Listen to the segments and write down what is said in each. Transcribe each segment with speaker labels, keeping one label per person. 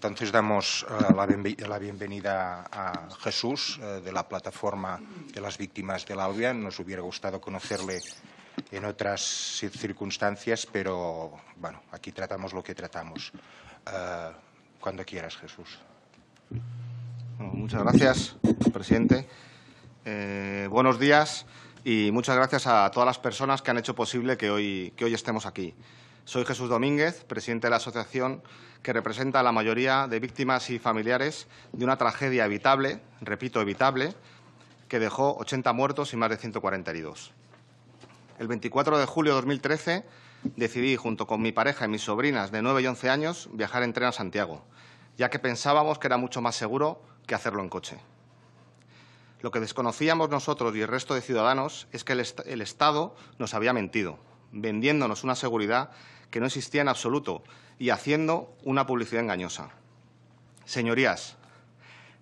Speaker 1: Entonces damos la bienvenida a Jesús de la plataforma de las víctimas del Albion. Nos hubiera gustado conocerle en otras circunstancias, pero bueno, aquí tratamos lo que tratamos. Cuando quieras, Jesús.
Speaker 2: Bueno, muchas gracias, presidente. Buenos días y muchas gracias a todas las personas que han hecho posible que hoy estemos aquí. Soy Jesús Domínguez, presidente de la asociación que representa a la mayoría de víctimas y familiares de una tragedia evitable, repito, evitable, que dejó 80 muertos y más de 140 heridos. El 24 de julio de 2013 decidí, junto con mi pareja y mis sobrinas de 9 y 11 años, viajar en tren a Santiago, ya que pensábamos que era mucho más seguro que hacerlo en coche. Lo que desconocíamos nosotros y el resto de ciudadanos es que el Estado nos había mentido, vendiéndonos una seguridad que no existía en absoluto y haciendo una publicidad engañosa. Señorías,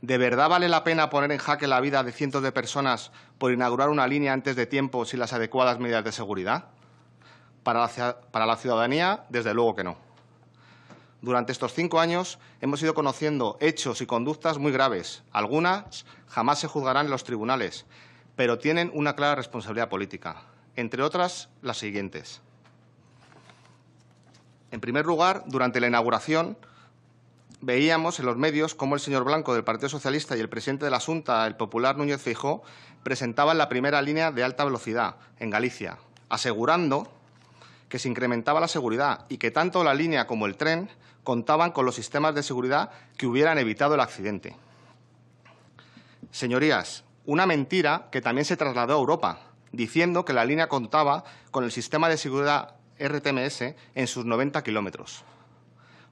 Speaker 2: ¿de verdad vale la pena poner en jaque la vida de cientos de personas por inaugurar una línea antes de tiempo sin las adecuadas medidas de seguridad? Para la ciudadanía, desde luego que no. Durante estos 5 años hemos ido conociendo hechos y conductas muy graves. Algunas jamás se juzgarán en los tribunales, pero tienen una clara responsabilidad política. Entre otras, las siguientes. En primer lugar, durante la inauguración, veíamos en los medios cómo el señor Blanco del Partido Socialista y el presidente de la Xunta, el popular Núñez Feijóo, presentaban la primera línea de alta velocidad en Galicia, asegurando que se incrementaba la seguridad y que tanto la línea como el tren contaban con los sistemas de seguridad que hubieran evitado el accidente. Señorías, una mentira que también se trasladó a Europa, diciendo que la línea contaba con el sistema de seguridad RTMS en sus 90 kilómetros.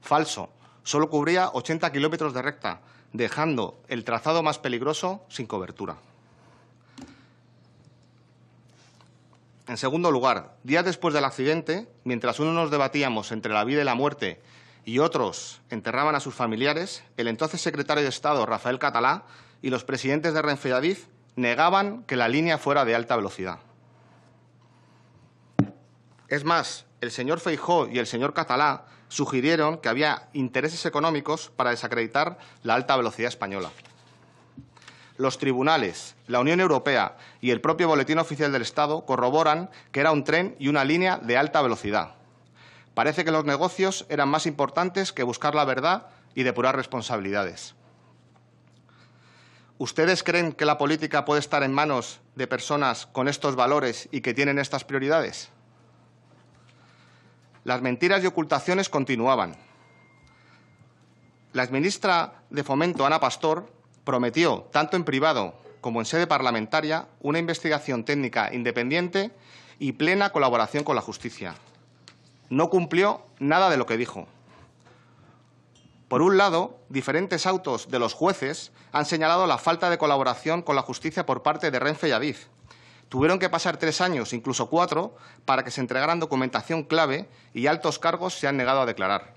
Speaker 2: Falso, solo cubría 80 kilómetros de recta, dejando el trazado más peligroso sin cobertura. En segundo lugar, días después del accidente, mientras unos nos debatíamos entre la vida y la muerte y otros enterraban a sus familiares, el entonces secretario de Estado, Rafael Catalá, y los presidentes de Renfe y Adif negaban que la línea fuera de alta velocidad. Es más, el señor Feijóo y el señor Catalá sugirieron que había intereses económicos para desacreditar la alta velocidad española. Los tribunales, la Unión Europea y el propio Boletín Oficial del Estado corroboran que era un tren y una línea de alta velocidad. Parece que los negocios eran más importantes que buscar la verdad y depurar responsabilidades. ¿Ustedes creen que la política puede estar en manos de personas con estos valores y que tienen estas prioridades? Las mentiras y ocultaciones continuaban. La exministra de Fomento, Ana Pastor, prometió, tanto en privado como en sede parlamentaria, una investigación técnica independiente y plena colaboración con la justicia. No cumplió nada de lo que dijo. Por un lado, diferentes autos de los jueces han señalado la falta de colaboración con la justicia por parte de Renfe y Adif. Tuvieron que pasar 3 años, incluso 4, para que se entregaran documentación clave y altos cargos se han negado a declarar.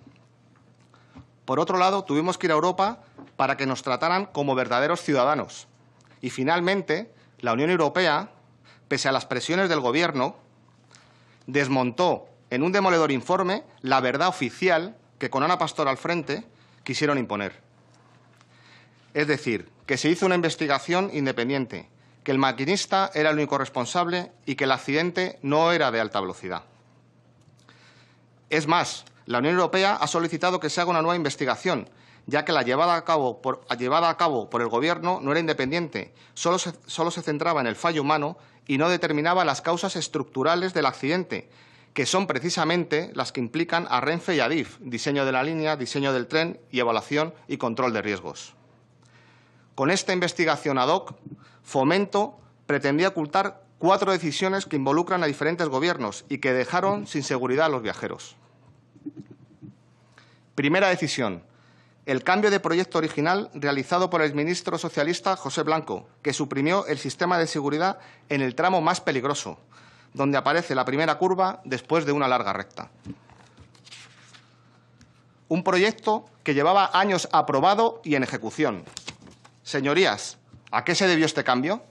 Speaker 2: Por otro lado, tuvimos que ir a Europa para que nos trataran como verdaderos ciudadanos. Y, finalmente, la Unión Europea, pese a las presiones del Gobierno, desmontó en un demoledor informe la verdad oficial que, con Ana Pastor al frente, quisieron imponer. Es decir, que se hizo una investigación independiente, que el maquinista era el único responsable y que el accidente no era de alta velocidad. Es más, la Unión Europea ha solicitado que se haga una nueva investigación, ya que la llevada a cabo por el Gobierno no era independiente, solo se centraba en el fallo humano y no determinaba las causas estructurales del accidente, que son precisamente las que implican a Renfe y Adif: diseño de la línea, diseño del tren y evaluación y control de riesgos. Con esta investigación ad hoc, Fomento pretendía ocultar 4 decisiones que involucran a diferentes gobiernos y que dejaron sin seguridad a los viajeros. Primera decisión: el cambio de proyecto original realizado por el exministro socialista José Blanco, que suprimió el sistema de seguridad en el tramo más peligroso, donde aparece la primera curva después de una larga recta. Un proyecto que llevaba años aprobado y en ejecución. Señorías, ¿a qué se debió este cambio?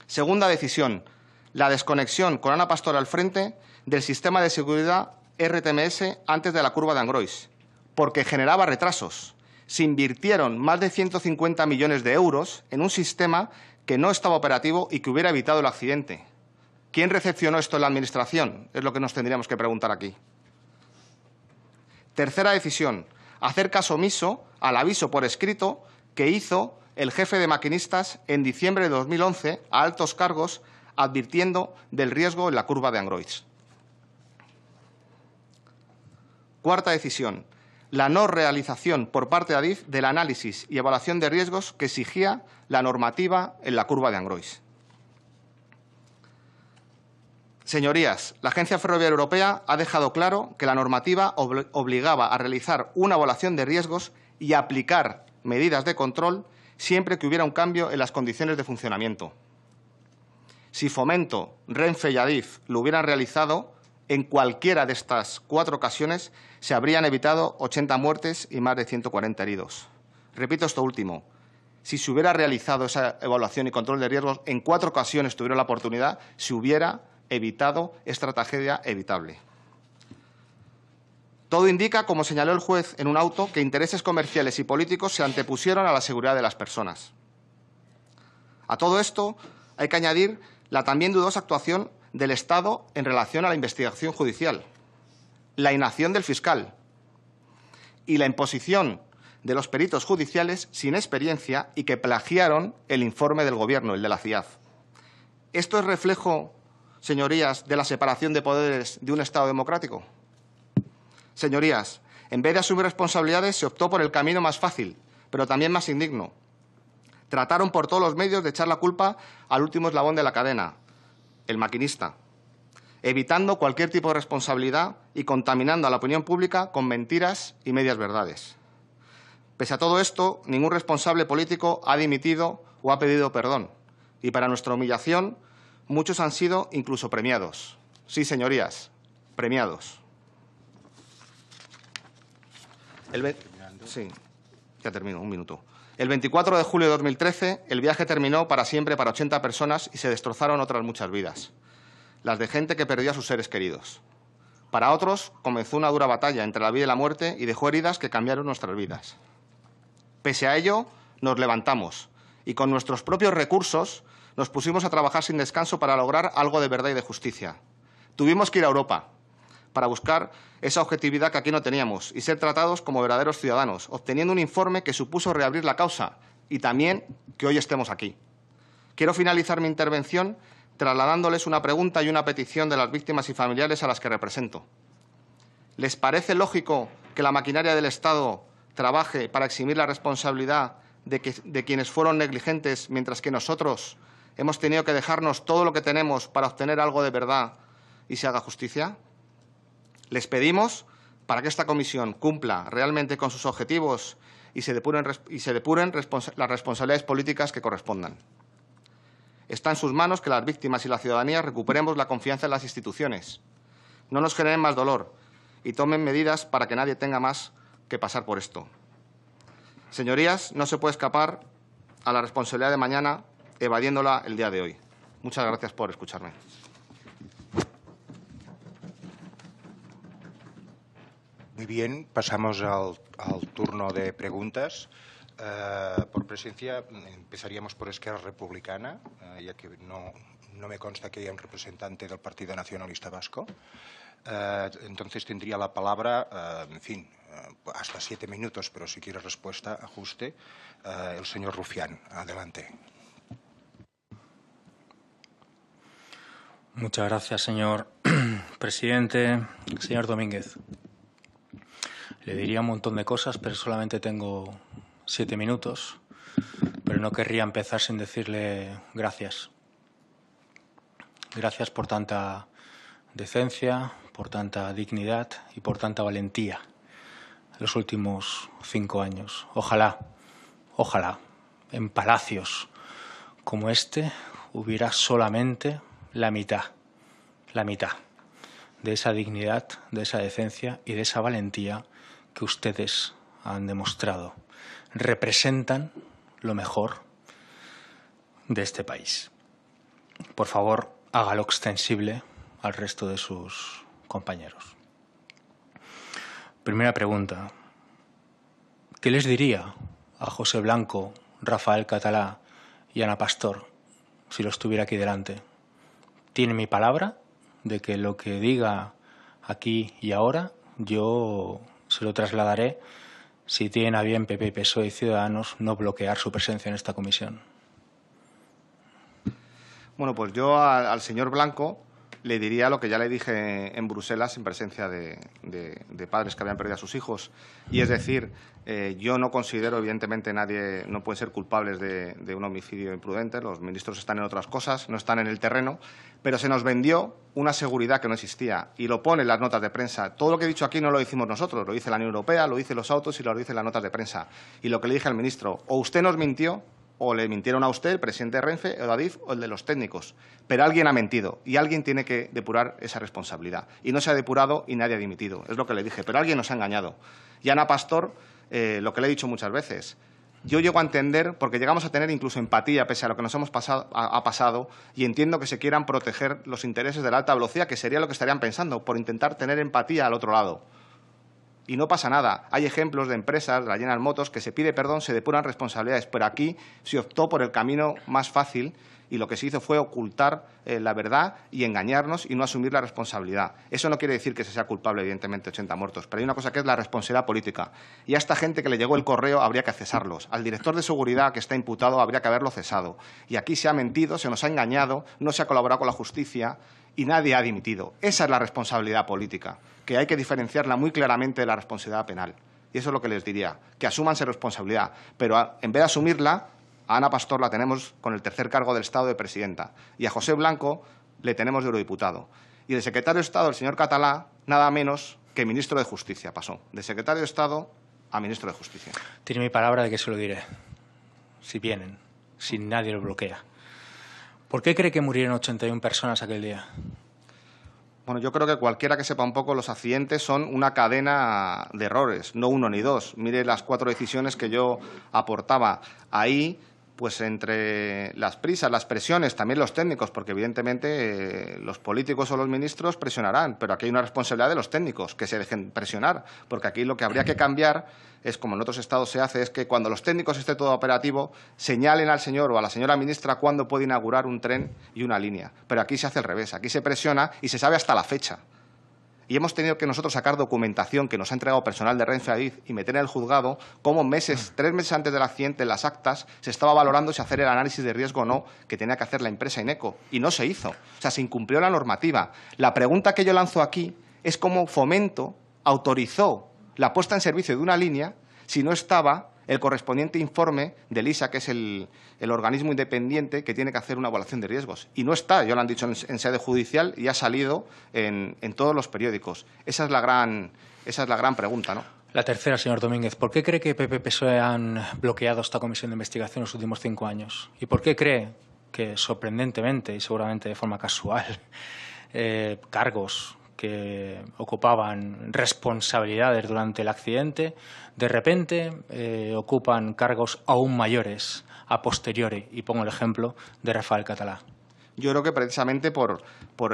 Speaker 2: Segunda decisión: la desconexión, con Ana Pastor al frente, del sistema de seguridad RTMS antes de la curva de Angrois, porque generaba retrasos. Se invirtieron más de 150 millones de euros en un sistema que no estaba operativo y que hubiera evitado el accidente. ¿Quién recepcionó esto en la Administración? Es lo que nos tendríamos que preguntar aquí. Tercera decisión, hacer caso omiso al aviso por escrito que hizo el jefe de maquinistas en diciembre de 2011 a altos cargos, advirtiendo del riesgo en la curva de Angrois. Cuarta decisión, la no realización por parte de Adif del análisis y evaluación de riesgos que exigía la normativa en la curva de Angrois. Señorías, la Agencia Ferroviaria Europea ha dejado claro que la normativa obligaba a realizar una evaluación de riesgos y aplicar medidas de control siempre que hubiera un cambio en las condiciones de funcionamiento. Si Fomento, Renfe y Adif lo hubieran realizado, en cualquiera de estas 4 ocasiones se habrían evitado 80 muertes y más de 140 heridos. Repito esto último. Si se hubiera realizado esa evaluación y control de riesgos, en 4 ocasiones tuvieron la oportunidad, se hubiera evitado esta tragedia evitable. Todo indica, como señaló el juez en un auto, que intereses comerciales y políticos se antepusieron a la seguridad de las personas. A todo esto hay que añadir la también dudosa actuación del Estado en relación a la investigación judicial, la inacción del fiscal y la imposición de los peritos judiciales sin experiencia y que plagiaron el informe del Gobierno, el de la CIAF. ¿Esto es reflejo, señorías, de la separación de poderes de un Estado democrático? Señorías, en vez de asumir responsabilidades, se optó por el camino más fácil, pero también más indigno. Trataron por todos los medios de echar la culpa al último eslabón de la cadena, el maquinista, evitando cualquier tipo de responsabilidad y contaminando a la opinión pública con mentiras y medias verdades. Pese a todo esto, ningún responsable político ha dimitido o ha pedido perdón. Y para nuestra humillación, muchos han sido incluso premiados. Sí, señorías, premiados. Sí, ya termino, un minuto. El 24 de julio de 2013, el viaje terminó para siempre para 80 personas y se destrozaron otras muchas vidas, las de gente que perdió a sus seres queridos. Para otros, comenzó una dura batalla entre la vida y la muerte y dejó heridas que cambiaron nuestras vidas. Pese a ello, nos levantamos y con nuestros propios recursos nos pusimos a trabajar sin descanso para lograr algo de verdad y de justicia. Tuvimos que ir a Europa para buscar esa objetividad que aquí no teníamos y ser tratados como verdaderos ciudadanos, obteniendo un informe que supuso reabrir la causa y también que hoy estemos aquí. Quiero finalizar mi intervención trasladándoles una pregunta y una petición de las víctimas y familiares a las que represento. ¿Les parece lógico que la maquinaria del Estado trabaje para eximir la responsabilidad de quienes fueron negligentes, mientras que nosotros hemos tenido que dejarnos todo lo que tenemos para obtener algo de verdad y se haga justicia? Les pedimos, para que esta comisión cumpla realmente con sus objetivos y se depuren las responsabilidades políticas que correspondan. Está en sus manos que las víctimas y la ciudadanía recuperemos la confianza en las instituciones, no nos generen más dolor y tomen medidas para que nadie tenga más que pasar por esto. Señorías, no se puede escapar a la responsabilidad de mañana evadiéndola el día de hoy. Muchas gracias por escucharme.
Speaker 1: Muy bien, pasamos al turno de preguntas. Por presencia, empezaríamos por Esquerra Republicana, ya que no me consta que haya un representante del Partido Nacionalista Vasco. Entonces tendría la palabra, hasta 7 minutos, pero si quiere respuesta, ajuste, el señor Rufián. Adelante.
Speaker 3: Muchas gracias, señor presidente. Señor Domínguez, le diría un montón de cosas, pero solamente tengo 7 minutos. Pero no querría empezar sin decirle gracias. Gracias por tanta decencia, por tanta dignidad y por tanta valentía en los últimos 5 años. Ojalá, en palacios como este hubiera solamente la mitad de esa dignidad, de esa decencia y de esa valentía que ustedes han demostrado. Representan lo mejor de este país. Por favor, hágalo extensible al resto de sus compañeros. Primera pregunta. ¿Qué les diría a José Blanco, Rafael Catalá y Ana Pastor si los tuviera aquí delante? Tiene mi palabra de que lo que diga aquí y ahora yo se lo trasladaré si tienen a bien PP, PSOE y Ciudadanos no bloquear su presencia en esta comisión.
Speaker 2: Bueno, pues yo al señor Blanco le diría lo que ya le dije en Bruselas en presencia de padres que habían perdido a sus hijos. Y es decir, yo no considero, evidentemente, nadie no puede ser culpables de un homicidio imprudente. Los ministros están en otras cosas, no están en el terreno. Pero se nos vendió una seguridad que no existía y lo pone en las notas de prensa. Todo lo que he dicho aquí no lo decimos nosotros, lo dice la Unión Europea, lo dicen los autos y lo dicen las notas de prensa. Y lo que le dije al ministro, o usted nos mintió o le mintieron a usted, el presidente de Renfe, el de Adif o el de los técnicos. Pero alguien ha mentido y alguien tiene que depurar esa responsabilidad. Y no se ha depurado y nadie ha dimitido, es lo que le dije. Pero alguien nos ha engañado. Y Ana Pastor, lo que le he dicho muchas veces, yo llego a entender, porque llegamos a tener incluso empatía pese a lo que nos hemos ha pasado, y entiendo que se quieran proteger los intereses de la alta velocidad, que sería lo que estarían pensando, por intentar tener empatía al otro lado. Y no pasa nada. Hay ejemplos de empresas, la General Motors, que se pide perdón, se depuran responsabilidades, pero aquí se optó por el camino más fácil y lo que se hizo fue ocultar la verdad y engañarnos y no asumir la responsabilidad. Eso no quiere decir que se sea culpable, evidentemente, 80 muertos, pero hay una cosa que es la responsabilidad política. Y a esta gente que le llegó el correo habría que cesarlos. Al director de seguridad que está imputado habría que haberlo cesado. Y aquí se ha mentido, se nos ha engañado, no se ha colaborado con la justicia y nadie ha dimitido. Esa es la responsabilidad política, que hay que diferenciarla muy claramente de la responsabilidad penal. Y eso es lo que les diría, que asuman su responsabilidad. Pero en vez de asumirla, a Ana Pastor la tenemos con el tercer cargo del Estado de presidenta y a José Blanco le tenemos de eurodiputado. Y de secretario de Estado, el señor Catalá, nada menos que ministro de Justicia pasó. De secretario de Estado a ministro de Justicia.
Speaker 3: Tiene mi palabra de que se lo diré, si vienen, si nadie lo bloquea. ¿Por qué cree que murieron 81 personas aquel día?
Speaker 2: Bueno, yo creo que cualquiera que sepa un poco, los accidentes son una cadena de errores, no uno ni dos. Mire las 4 decisiones que yo aportaba ahí, pues entre las prisas, las presiones, también los técnicos, porque evidentemente los políticos o los ministros presionarán, pero aquí hay una responsabilidad de los técnicos, que se dejen presionar, porque aquí lo que habría que cambiar es, como en otros estados se hace, es que cuando los técnicos esté todo operativo, señalen al señor o a la señora ministra cuándo puede inaugurar un tren y una línea. Pero aquí se hace al revés, aquí se presiona y se sabe hasta la fecha. Y hemos tenido que nosotros sacar documentación que nos ha entregado personal de Renfe Adif y meter en el juzgado cómo 3 meses antes del accidente, en las actas, se estaba valorando si hacer el análisis de riesgo o no que tenía que hacer la empresa Ineco. Y no se hizo. O sea, se incumplió la normativa. La pregunta que yo lanzo aquí es cómo Fomento autorizó la puesta en servicio de una línea si no estaba el correspondiente informe del ISA, que es el organismo independiente que tiene que hacer una evaluación de riesgos. Y no está, ya lo han dicho en sede judicial y ha salido en todos los periódicos. Esa es la gran pregunta, ¿no?
Speaker 3: La tercera, señor Domínguez. ¿Por qué cree que PP y PSOE han bloqueado esta comisión de investigación en los últimos 5 años? ¿Y por qué cree que, sorprendentemente y seguramente de forma casual, cargos que ocupaban responsabilidades durante el accidente, de repente ocupan cargos aún mayores a posteriori? Y pongo el ejemplo de Rafael Catalá.
Speaker 2: Yo creo que precisamente por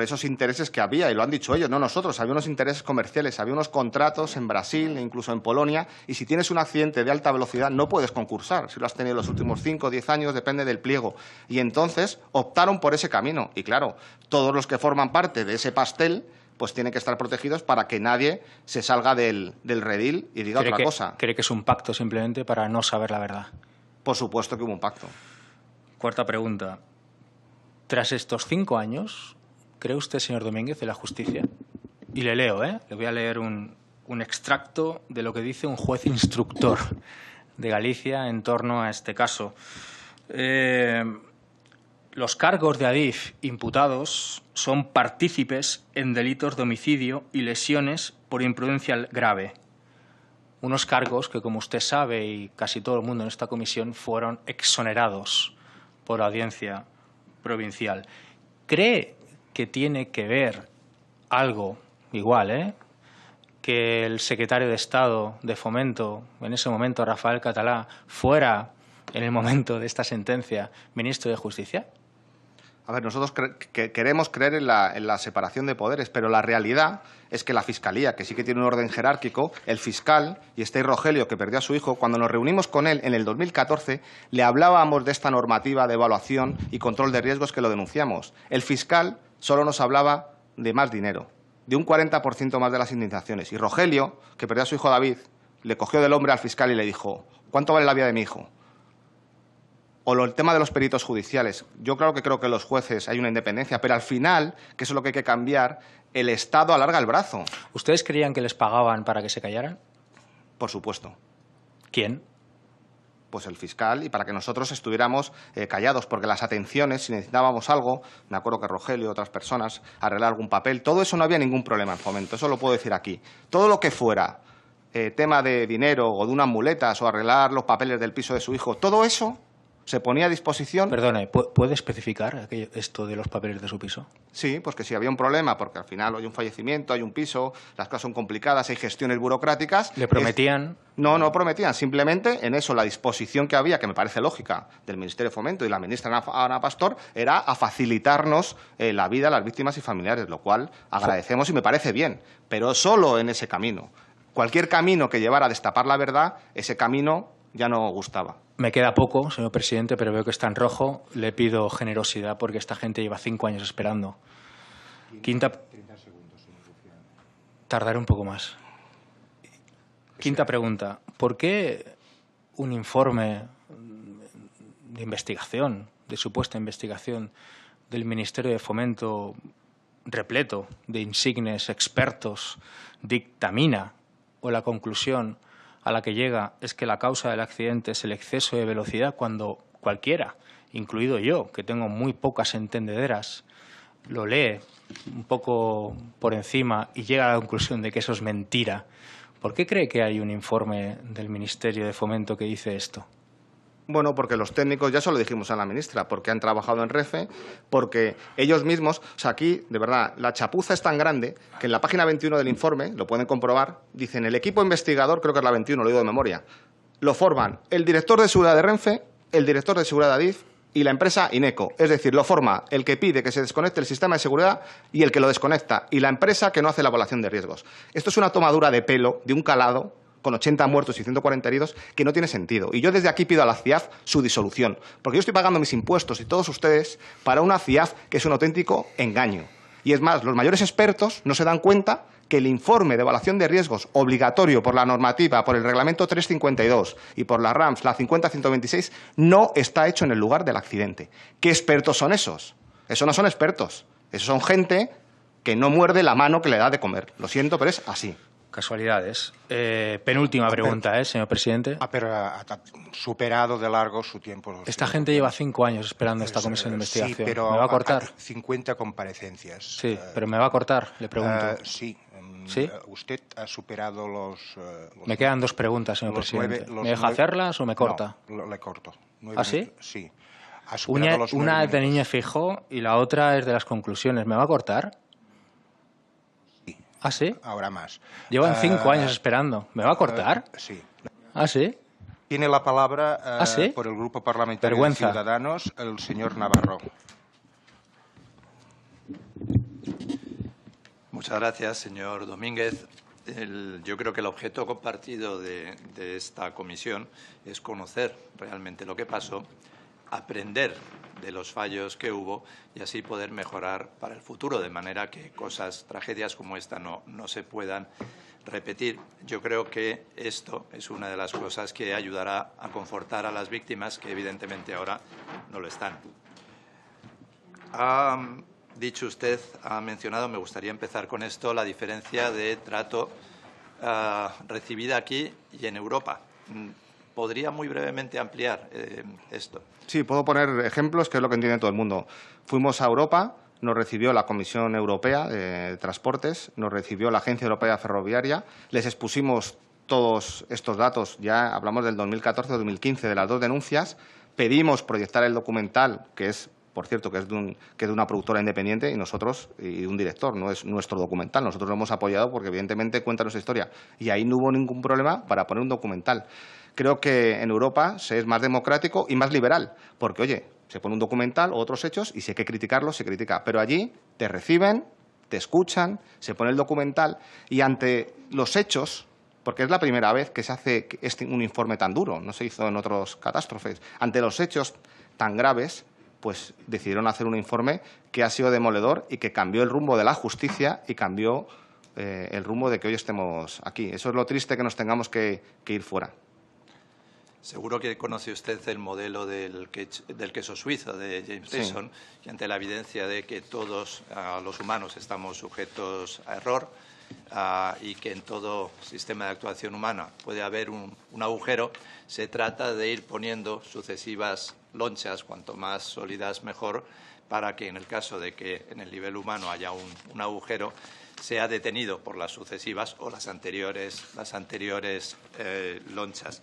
Speaker 2: esos intereses que había, y lo han dicho ellos, no nosotros, había unos intereses comerciales, había unos contratos en Brasil e incluso en Polonia, y si tienes un accidente de alta velocidad no puedes concursar, si lo has tenido los últimos 5 o 10 años, depende del pliego. Y entonces optaron por ese camino, y claro, todos los que forman parte de ese pastel pues tienen que estar protegidos para que nadie se salga del redil y diga otra cosa.
Speaker 3: ¿Cree que es un pacto simplemente para no saber la verdad?
Speaker 2: Por supuesto que hubo un pacto.
Speaker 3: Cuarta pregunta. Tras estos 5 años, ¿cree usted, señor Domínguez, en la justicia? Y le leo, le voy a leer un extracto de lo que dice un juez instructor de Galicia en torno a este caso. Los cargos de Adif imputados son partícipes en delitos de homicidio y lesiones por imprudencia grave. Unos cargos que, como usted sabe y casi todo el mundo en esta comisión, fueron exonerados por la audiencia provincial. ¿Cree que tiene que ver algo igual, que el secretario de Estado de Fomento, en ese momento Rafael Catalá, fuera, en el momento de esta sentencia, ministro de Justicia?
Speaker 2: A ver, nosotros queremos creer en la separación de poderes, pero la realidad es que la Fiscalía, que sí que tiene un orden jerárquico, el fiscal, y este Rogelio, que perdió a su hijo, cuando nos reunimos con él en el 2014, le hablábamos de esta normativa de evaluación y control de riesgos que lo denunciamos. El fiscal solo nos hablaba de más dinero, de un 40% más de las indemnizaciones. Y Rogelio, que perdió a su hijo David, le cogió del hombro al fiscal y le dijo: ¿cuánto vale la vida de mi hijo? O el tema de los peritos judiciales. Yo creo que los jueces hay una independencia, pero al final, que eso es lo que hay que cambiar, el Estado alarga el brazo.
Speaker 3: ¿Ustedes creían que les pagaban para que se callaran?
Speaker 2: Por supuesto.
Speaker 3: ¿Quién?
Speaker 2: Pues el fiscal, y para que nosotros estuviéramos callados, porque las atenciones, si necesitábamos algo, me acuerdo que Rogelio y otras personas, arreglar algún papel, todo eso no había ningún problema en Fomento, eso lo puedo decir aquí. Todo lo que fuera tema de dinero o de unas muletas o arreglar los papeles del piso de su hijo, todo eso se ponía a disposición.
Speaker 3: Perdone, ¿puede especificar esto de los papeles de su piso?
Speaker 2: Sí, pues que si había un problema, porque al final hay un fallecimiento, hay un piso, las cosas son complicadas, hay gestiones burocráticas.
Speaker 3: ¿Le prometían?
Speaker 2: No prometían. Simplemente en eso la disposición que había, que me parece lógica, del Ministerio de Fomento y la ministra Ana Pastor, era a facilitarnos la vida a las víctimas y familiares, lo cual agradecemos y me parece bien, pero solo en ese camino. Cualquier camino que llevara a destapar la verdad, ese camino ya no gustaba.
Speaker 3: Me queda poco, señor presidente, pero veo que está en rojo. Le pido generosidad porque esta gente lleva 5 años esperando. 30 segundos. Tardaré un poco más. Quinta pregunta. ¿Por qué un informe de investigación, de supuesta investigación del Ministerio de Fomento repleto de insignes expertos dictamina o la conclusión a la que llega es que la causa del accidente es el exceso de velocidad, cuando cualquiera, incluido yo, que tengo muy pocas entendederas, lo lee un poco por encima y llega a la conclusión de que eso es mentira? ¿Por qué cree que hay un informe del Ministerio de Fomento que dice esto?
Speaker 2: Bueno, porque los técnicos, ya se lo dijimos a la ministra, porque han trabajado en Renfe, porque ellos mismos, o sea, aquí, de verdad, la chapuza es tan grande que en la página 21 del informe, lo pueden comprobar, dicen el equipo investigador, creo que es la 21, lo digo de memoria, lo forman el director de seguridad de Renfe, el director de seguridad de Adif y la empresa Ineco. Es decir, lo forma el que pide que se desconecte el sistema de seguridad y el que lo desconecta, y la empresa que no hace la evaluación de riesgos. Esto es una tomadura de pelo, de un calado, con 80 muertos y 140 heridos, que no tiene sentido. Y yo desde aquí pido a la CIAF su disolución, porque yo estoy pagando mis impuestos y todos ustedes para una CIAF que es un auténtico engaño. Y es más, los mayores expertos no se dan cuenta que el informe de evaluación de riesgos obligatorio por la normativa, por el reglamento 352 y por la RAMS, la 50-126, no está hecho en el lugar del accidente. ¿Qué expertos son esos? Esos no son expertos. Esos son gente que no muerde la mano que le da de comer. Lo siento, pero es así.
Speaker 3: Casualidades. Penúltima pregunta, señor presidente.
Speaker 1: Pero ha superado de largo su tiempo.
Speaker 3: Esta gente lleva 5 años esperando esta comisión de investigación.
Speaker 1: Sí, pero
Speaker 3: ¿Me va a cortar?
Speaker 1: 50 comparecencias.
Speaker 3: Sí, pero ¿me va a cortar? Le pregunto.
Speaker 1: Sí.
Speaker 3: ¿Sí?
Speaker 1: Usted ha superado los
Speaker 3: me quedan 2 preguntas, señor presidente. ¿Me deja hacerlas o me corta?
Speaker 1: No, le corto.
Speaker 3: ¿Ah, sí?
Speaker 1: Sí.
Speaker 3: Una es de Niño Feijóo y la otra es de las conclusiones. ¿Me va a cortar? ¿Ah, sí?
Speaker 1: Ahora más.
Speaker 3: Llevan 5 años esperando. ¿Me va a cortar?
Speaker 1: Sí.
Speaker 3: ¿Ah, sí?
Speaker 1: Tiene la palabra
Speaker 3: ¿sí?
Speaker 1: por el Grupo Parlamentario de Ciudadanos el señor Navarro.
Speaker 4: Muchas gracias, señor Domínguez. Yo creo que el objeto compartido de esta comisión es conocer realmente lo que pasó, aprender de los fallos que hubo y así poder mejorar para el futuro, de manera que tragedias como esta no se puedan repetir. Yo creo que esto es una de las cosas que ayudará a confortar a las víctimas, que evidentemente ahora no lo están. Ha dicho usted, ha mencionado, me gustaría empezar con esto, la diferencia de trato recibida aquí y en Europa. ¿Podría muy brevemente ampliar esto?
Speaker 2: Sí, puedo poner ejemplos, que es lo que entiende todo el mundo. Fuimos a Europa, nos recibió la Comisión Europea de Transportes, nos recibió la Agencia Europea Ferroviaria, les expusimos todos estos datos, ya hablamos del 2014-2015, de las 2 denuncias, pedimos proyectar el documental, que es, por cierto, que es de una productora independiente y un director, no es nuestro documental. Nosotros lo hemos apoyado porque evidentemente cuenta nuestra historia y ahí no hubo ningún problema para poner un documental. Creo que en Europa se es más democrático y más liberal, porque, oye, Se pone un documental o otros hechos y si hay que criticarlo, se critica. Pero allí te reciben, te escuchan, se pone el documental y ante los hechos, porque es la primera vez que se hace un informe tan duro, no se hizo en otras catástrofes, ante los hechos tan graves, pues decidieron hacer un informe que ha sido demoledor y que cambió el rumbo de la justicia y cambió el rumbo de que hoy estemos aquí. Eso es lo triste, que nos tengamos que ir fuera.
Speaker 4: Seguro que conoce usted el modelo del queso suizo de James Dyson, y ante la evidencia de que todos los humanos estamos sujetos a error y que en todo sistema de actuación humana puede haber un agujero, se trata de ir poniendo sucesivas lonchas, cuanto más sólidas mejor, para que en el caso de que en el nivel humano haya un agujero, sea detenido por las sucesivas o las anteriores lonchas.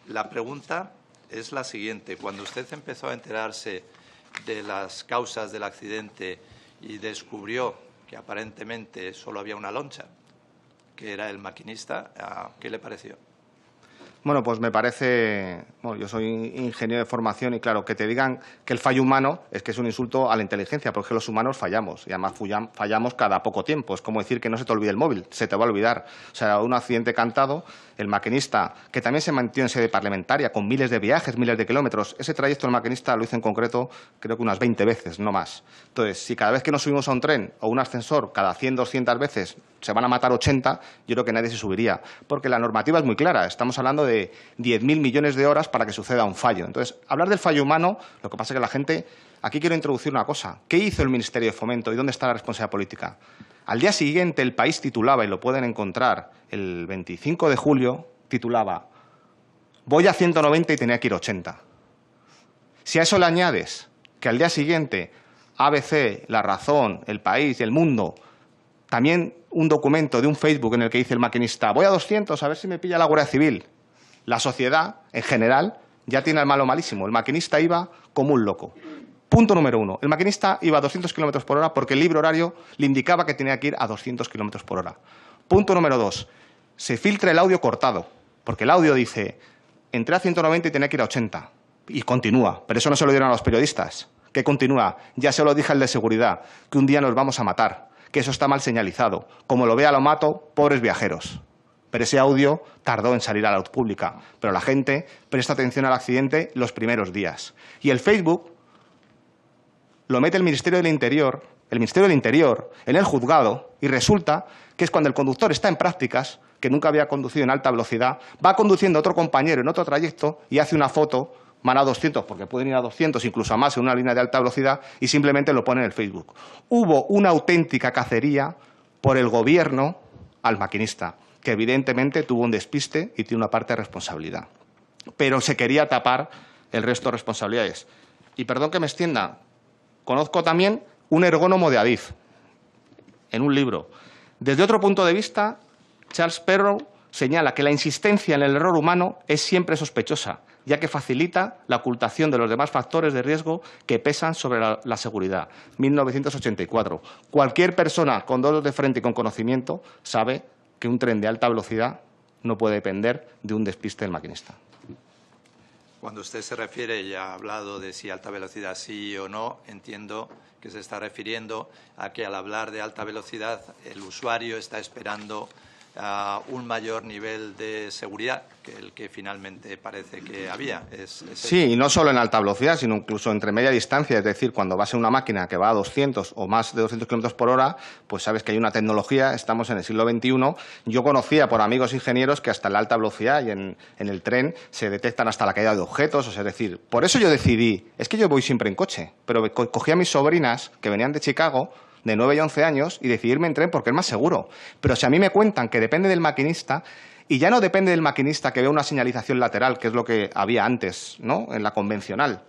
Speaker 4: La pregunta es la siguiente. Cuando usted empezó a enterarse de las causas del accidente y descubrió que aparentemente solo había una loncha, que era el maquinista, ¿qué le pareció?
Speaker 2: Bueno, pues me parece, bueno, yo soy ingeniero de formación y claro, que te digan que el fallo humano es que es un insulto a la inteligencia, porque los humanos fallamos y además fallamos cada poco tiempo. Es como decir que no se te olvide el móvil, se te va a olvidar. O sea, un accidente cantado, el maquinista, que también se mantiene en sede parlamentaria con miles de viajes, miles de kilómetros, ese trayecto el maquinista lo hizo en concreto creo que unas 20 veces, no más. Entonces, si cada vez que nos subimos a un tren o un ascensor, cada 100, 200 veces, se van a matar 80, yo creo que nadie se subiría, porque la normativa es muy clara. Estamos hablando de 10.000 millones de horas para que suceda un fallo. Entonces, hablar del fallo humano, lo que pasa es que la gente... Aquí quiero introducir una cosa. ¿Qué hizo el Ministerio de Fomento y dónde está la responsabilidad política? Al día siguiente, El País titulaba, y lo pueden encontrar, el 25 de julio, titulaba «Voy a 190 y tenía que ir 80». Si a eso le añades que al día siguiente ABC, La Razón, El País y El Mundo, también un documento de un Facebook en el que dice el maquinista «Voy a 200, a ver si me pilla la Guardia Civil». La sociedad, en general, ya tiene el malo malísimo. El maquinista iba como un loco. Punto número 1. El maquinista iba a 200 kilómetros por hora porque el libro horario le indicaba que tenía que ir a 200 kilómetros por hora. Punto número 2. Se filtra el audio cortado, porque el audio dice entré a 190 y tenía que ir a 80. Y continúa. Pero eso no se lo dieron a los periodistas. ¿Qué continúa? Ya se lo dije al de seguridad, que un día nos vamos a matar, que eso está mal señalizado. Como lo vea, lo mato, pobres viajeros. Pero ese audio tardó en salir a la luz pública. Pero la gente presta atención al accidente los primeros días. Y el Facebook lo mete el Ministerio del Interior, en el juzgado, y resulta que es cuando el conductor está en prácticas, que nunca había conducido en alta velocidad, va conduciendo a otro compañero en otro trayecto y hace una foto, van a 200, porque pueden ir a 200, incluso a más en una línea de alta velocidad, y simplemente lo pone en el Facebook. Hubo una auténtica cacería por el Gobierno al maquinista, que evidentemente tuvo un despiste y tiene una parte de responsabilidad. Pero se quería tapar el resto de responsabilidades. Y perdón que me extienda, conozco también un ergónomo de Adif, en un libro. Desde otro punto de vista, Charles Perrow señala que la insistencia en el error humano es siempre sospechosa, ya que facilita la ocultación de los demás factores de riesgo que pesan sobre la seguridad. 1984. Cualquier persona con dedos de frente y con conocimiento sabe que un tren de alta velocidad no puede depender de un despiste del maquinista.
Speaker 4: Cuando usted se refiere, ya ha hablado de si alta velocidad sí o no, entiendo que se está refiriendo a que al hablar de alta velocidad el usuario está esperando un mayor nivel de seguridad que el que finalmente parece que había.
Speaker 2: Sí, y no solo en alta velocidad, sino incluso entre media distancia. Es decir, cuando vas en una máquina que va a 200 o más de 200 kilómetros por hora, pues sabes que hay una tecnología, estamos en el siglo XXI. Yo conocía por amigos ingenieros que hasta la alta velocidad y en el tren se detectan hasta la caída de objetos. O sea, es decir, por eso yo decidí, es que yo voy siempre en coche, pero cogí a mis sobrinas que venían de Chicago, de 9 y 11 años, y decidirme en tren porque es más seguro. Pero si a mí me cuentan que depende del maquinista, y ya no depende del maquinista que vea una señalización lateral, que es lo que había antes, ¿no?, en la convencional.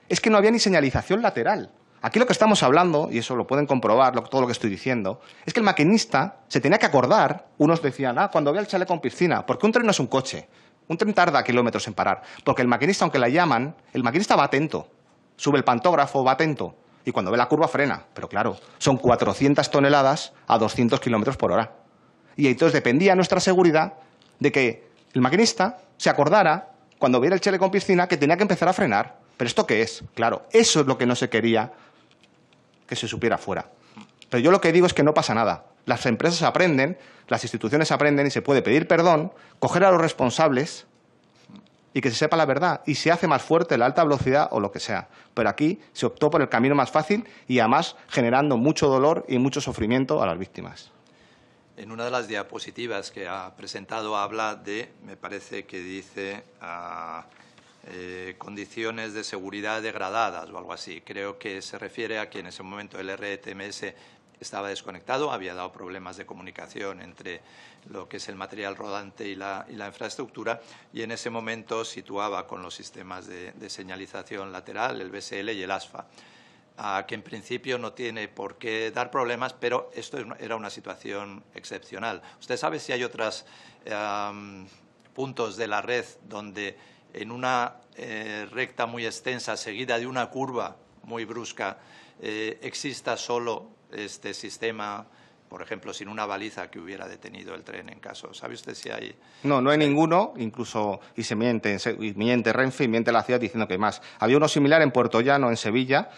Speaker 2: Es que no había ni señalización lateral. Aquí lo que estamos hablando, y eso lo pueden comprobar, todo lo que estoy diciendo, es que el maquinista se tenía que acordar. Unos decían, cuando vea el chaleco en piscina, porque un tren no es un coche. Un tren tarda kilómetros en parar. Porque el maquinista, aunque la llaman, el maquinista va atento. Sube el pantógrafo, va atento. Y cuando ve la curva frena. Pero claro, son 400 toneladas a 200 kilómetros por hora. Y entonces dependía nuestra seguridad de que el maquinista se acordara, cuando viera el chaleco en piscina, que tenía que empezar a frenar. ¿Pero esto qué es? Claro, eso es lo que no se quería que se supiera fuera. Pero yo lo que digo es que no pasa nada. Las empresas aprenden, las instituciones aprenden y se puede pedir perdón, coger a los responsables y que se sepa la verdad. Y se hace más fuerte la alta velocidad o lo que sea. Pero aquí se optó por el camino más fácil y además generando mucho dolor y mucho sufrimiento a las víctimas.
Speaker 4: En una de las diapositivas que ha presentado habla de, me parece que dice, condiciones de seguridad degradadas o algo así. Creo que se refiere a que en ese momento el RTMS estaba desconectado, había dado problemas de comunicación entre lo que es el material rodante y la infraestructura, y en ese momento situaba con los sistemas de señalización lateral, el BSL y el ASFA, que en principio no tiene por qué dar problemas, pero esto era una situación excepcional. ¿Usted sabe si hay otros puntos de la red donde en una recta muy extensa, seguida de una curva muy brusca, exista solo este sistema, por ejemplo, sin una baliza que hubiera detenido el tren en caso? ¿Sabe usted si hay?
Speaker 2: No, no hay ninguno, incluso, y se miente Renfe y miente la ciudad diciendo que hay más. Había uno similar en Puerto Llano, en Sevilla,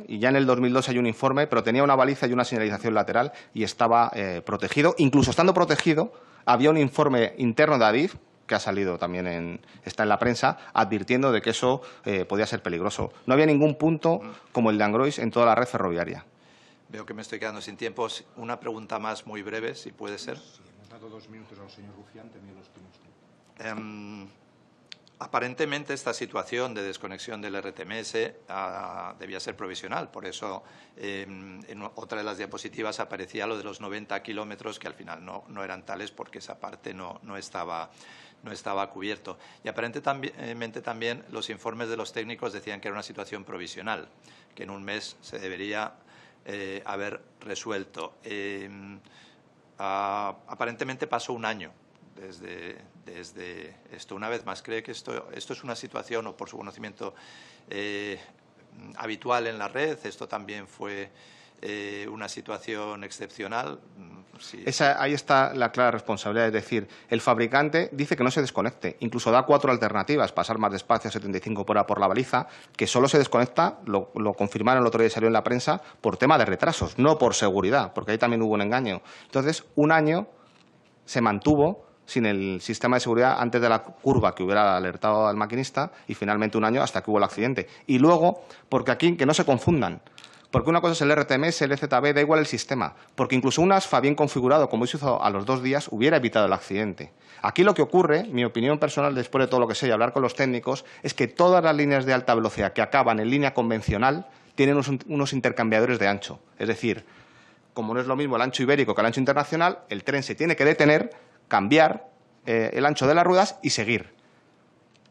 Speaker 2: y ya en el 2002 hay un informe, pero tenía una baliza y una señalización lateral y estaba protegido. Incluso estando protegido, había un informe interno de Adif, que ha salido también está en la prensa, advirtiendo de que eso podía ser peligroso. No había ningún punto como el de Angrois en toda la red ferroviaria.
Speaker 4: Veo que me estoy quedando sin tiempo. Una pregunta más muy breve, si puede ser.
Speaker 1: Sí, hemos dado 2 minutos al señor Rufián, también los tiene usted.
Speaker 4: Aparentemente esta situación de desconexión del RTMS debía ser provisional, por eso en otra de las diapositivas aparecía lo de los 90 kilómetros, que al final no eran tales porque esa parte no estaba cubierto. Y aparentemente también los informes de los técnicos decían que era una situación provisional, que en un mes se debería haber resuelto. Aparentemente pasó un año desde esto. Una vez más, ¿cree que esto es una situación, o por su conocimiento, habitual en la red? ¿Esto también fue una situación excepcional? Sí.
Speaker 2: Ahí está la clara responsabilidad. Es decir, el fabricante dice que no se desconecte. Incluso da 4 alternativas: pasar más despacio a 75 por hora por la baliza, que solo se desconecta, lo confirmaron el otro día, salió en la prensa, por tema de retrasos, no por seguridad, porque ahí también hubo un engaño. Entonces, un año se mantuvo sin el sistema de seguridad antes de la curva que hubiera alertado al maquinista, y finalmente un año hasta que hubo el accidente. Y luego, porque aquí, que no se confundan, porque una cosa es el RTMS, el EZB, da igual el sistema, porque incluso un ASFA bien configurado, como se hizo a los 2 días, hubiera evitado el accidente. Aquí lo que ocurre, mi opinión personal, después de todo lo que sé y hablar con los técnicos, es que todas las líneas de alta velocidad que acaban en línea convencional tienen unos intercambiadores de ancho. Es decir, como no es lo mismo el ancho ibérico que el ancho internacional, el tren se tiene que detener, cambiar el ancho de las ruedas y seguir.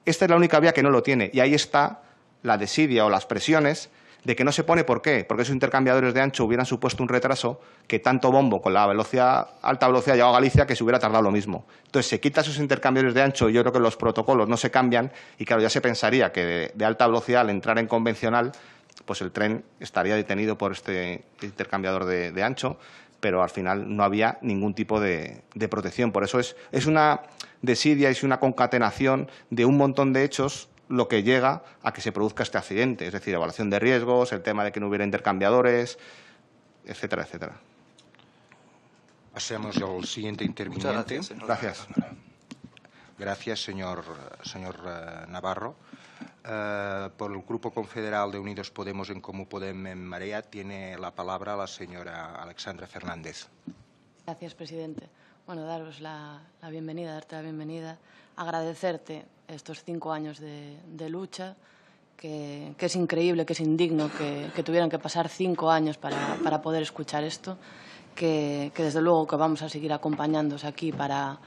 Speaker 2: Esta es la única vía que no lo tiene, y ahí está la desidia o las presiones de que no se pone. ¿Por qué? Porque esos intercambiadores de ancho hubieran supuesto un retraso que tanto bombo con la alta velocidad llegó a Galicia, que se hubiera tardado lo mismo. Entonces se quita esos intercambiadores de ancho, y yo creo que los protocolos no se cambian, y claro, ya se pensaría que de alta velocidad, al entrar en convencional, pues el tren estaría detenido por este intercambiador de ancho, pero al final no había ningún tipo de protección. Por eso es una desidia, es una concatenación de un montón de hechos lo que llega a que se produzca este accidente, es decir, evaluación de riesgos, el tema de que no hubiera intercambiadores, etcétera, etcétera.
Speaker 1: Pasemos al siguiente interviniente.
Speaker 4: Muchas gracias, señor.
Speaker 2: Gracias.
Speaker 1: Gracias, señor Navarro. Por el Grupo Confederal de Unidos Podemos en Comú Podem en Marea tiene la palabra la señora Alexandra Fernández.
Speaker 5: Gracias, presidente. Bueno, daros la bienvenida, darte la bienvenida, agradecerte estos 5 años de lucha, que es increíble, que es indigno que tuvieran que pasar 5 años para poder escuchar esto, que desde luego que vamos a seguir acompañándoos aquí para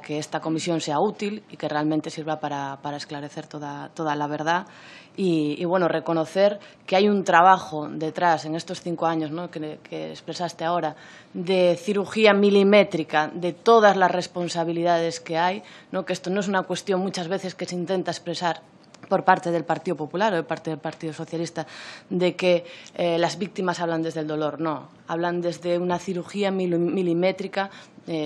Speaker 5: que esta comisión sea útil y que realmente sirva para esclarecer toda la verdad. Y bueno, reconocer que hay un trabajo detrás en estos 5 años, ¿no?, que expresaste ahora, de cirugía milimétrica de todas las responsabilidades que hay, ¿no?, que esto no es una cuestión muchas veces que se intenta expresar por parte del Partido Popular o de parte del Partido Socialista, de que las víctimas hablan desde el dolor. No, hablan desde una cirugía milimétrica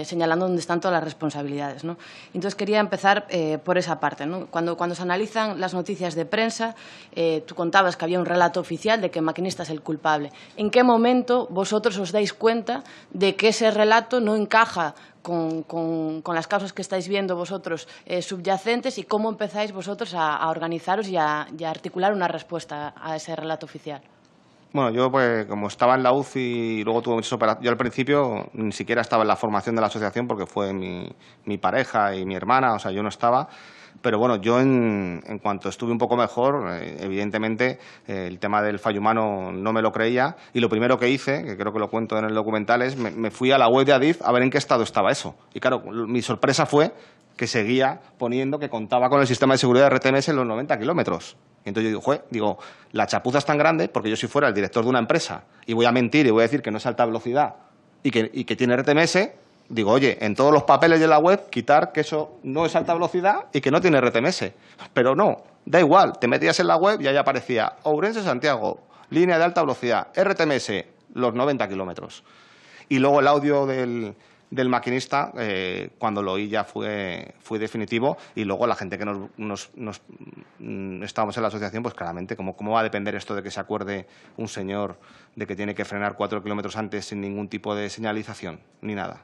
Speaker 5: señalando dónde están todas las responsabilidades, ¿no? Entonces, quería empezar por esa parte, ¿no? Cuando se analizan las noticias de prensa, tú contabas que había un relato oficial de que Maquinista es el culpable. ¿En qué momento vosotros os dais cuenta de que ese relato no encaja con las causas que estáis viendo vosotros subyacentes y cómo empezáis vosotros a organizaros y a articular una respuesta a ese relato oficial?
Speaker 2: Bueno, yo pues como estaba en la UCI y luego tuve muchas operaciones, yo al principio ni siquiera estaba en la formación de la asociación porque fue mi pareja y mi hermana, o sea, yo no estaba. Pero bueno, yo en cuanto estuve un poco mejor, evidentemente el tema del fallo humano no me lo creía y lo primero que hice, que creo que lo cuento en el documental, es me fui a la web de Adif a ver en qué estado estaba eso. Y claro, mi sorpresa fue que seguía poniendo que contaba con el sistema de seguridad de RTMS en los 90 kilómetros. Y entonces yo digo, la chapuza es tan grande porque yo si fuera el director de una empresa y voy a mentir y voy a decir que no es alta velocidad y que tiene RTMS, digo, oye, en todos los papeles de la web quitar que eso no es alta velocidad y que no tiene RTMS. Pero no, da igual, te metías en la web y ahí aparecía Ourense-Santiago, línea de alta velocidad, RTMS, los 90 kilómetros. Y luego el audio del maquinista, cuando lo oí ya fue definitivo, y luego la gente que estábamos en la asociación, pues claramente, ¿cómo va a depender esto de que se acuerde un señor de que tiene que frenar 4 kilómetros antes sin ningún tipo de señalización, ni nada?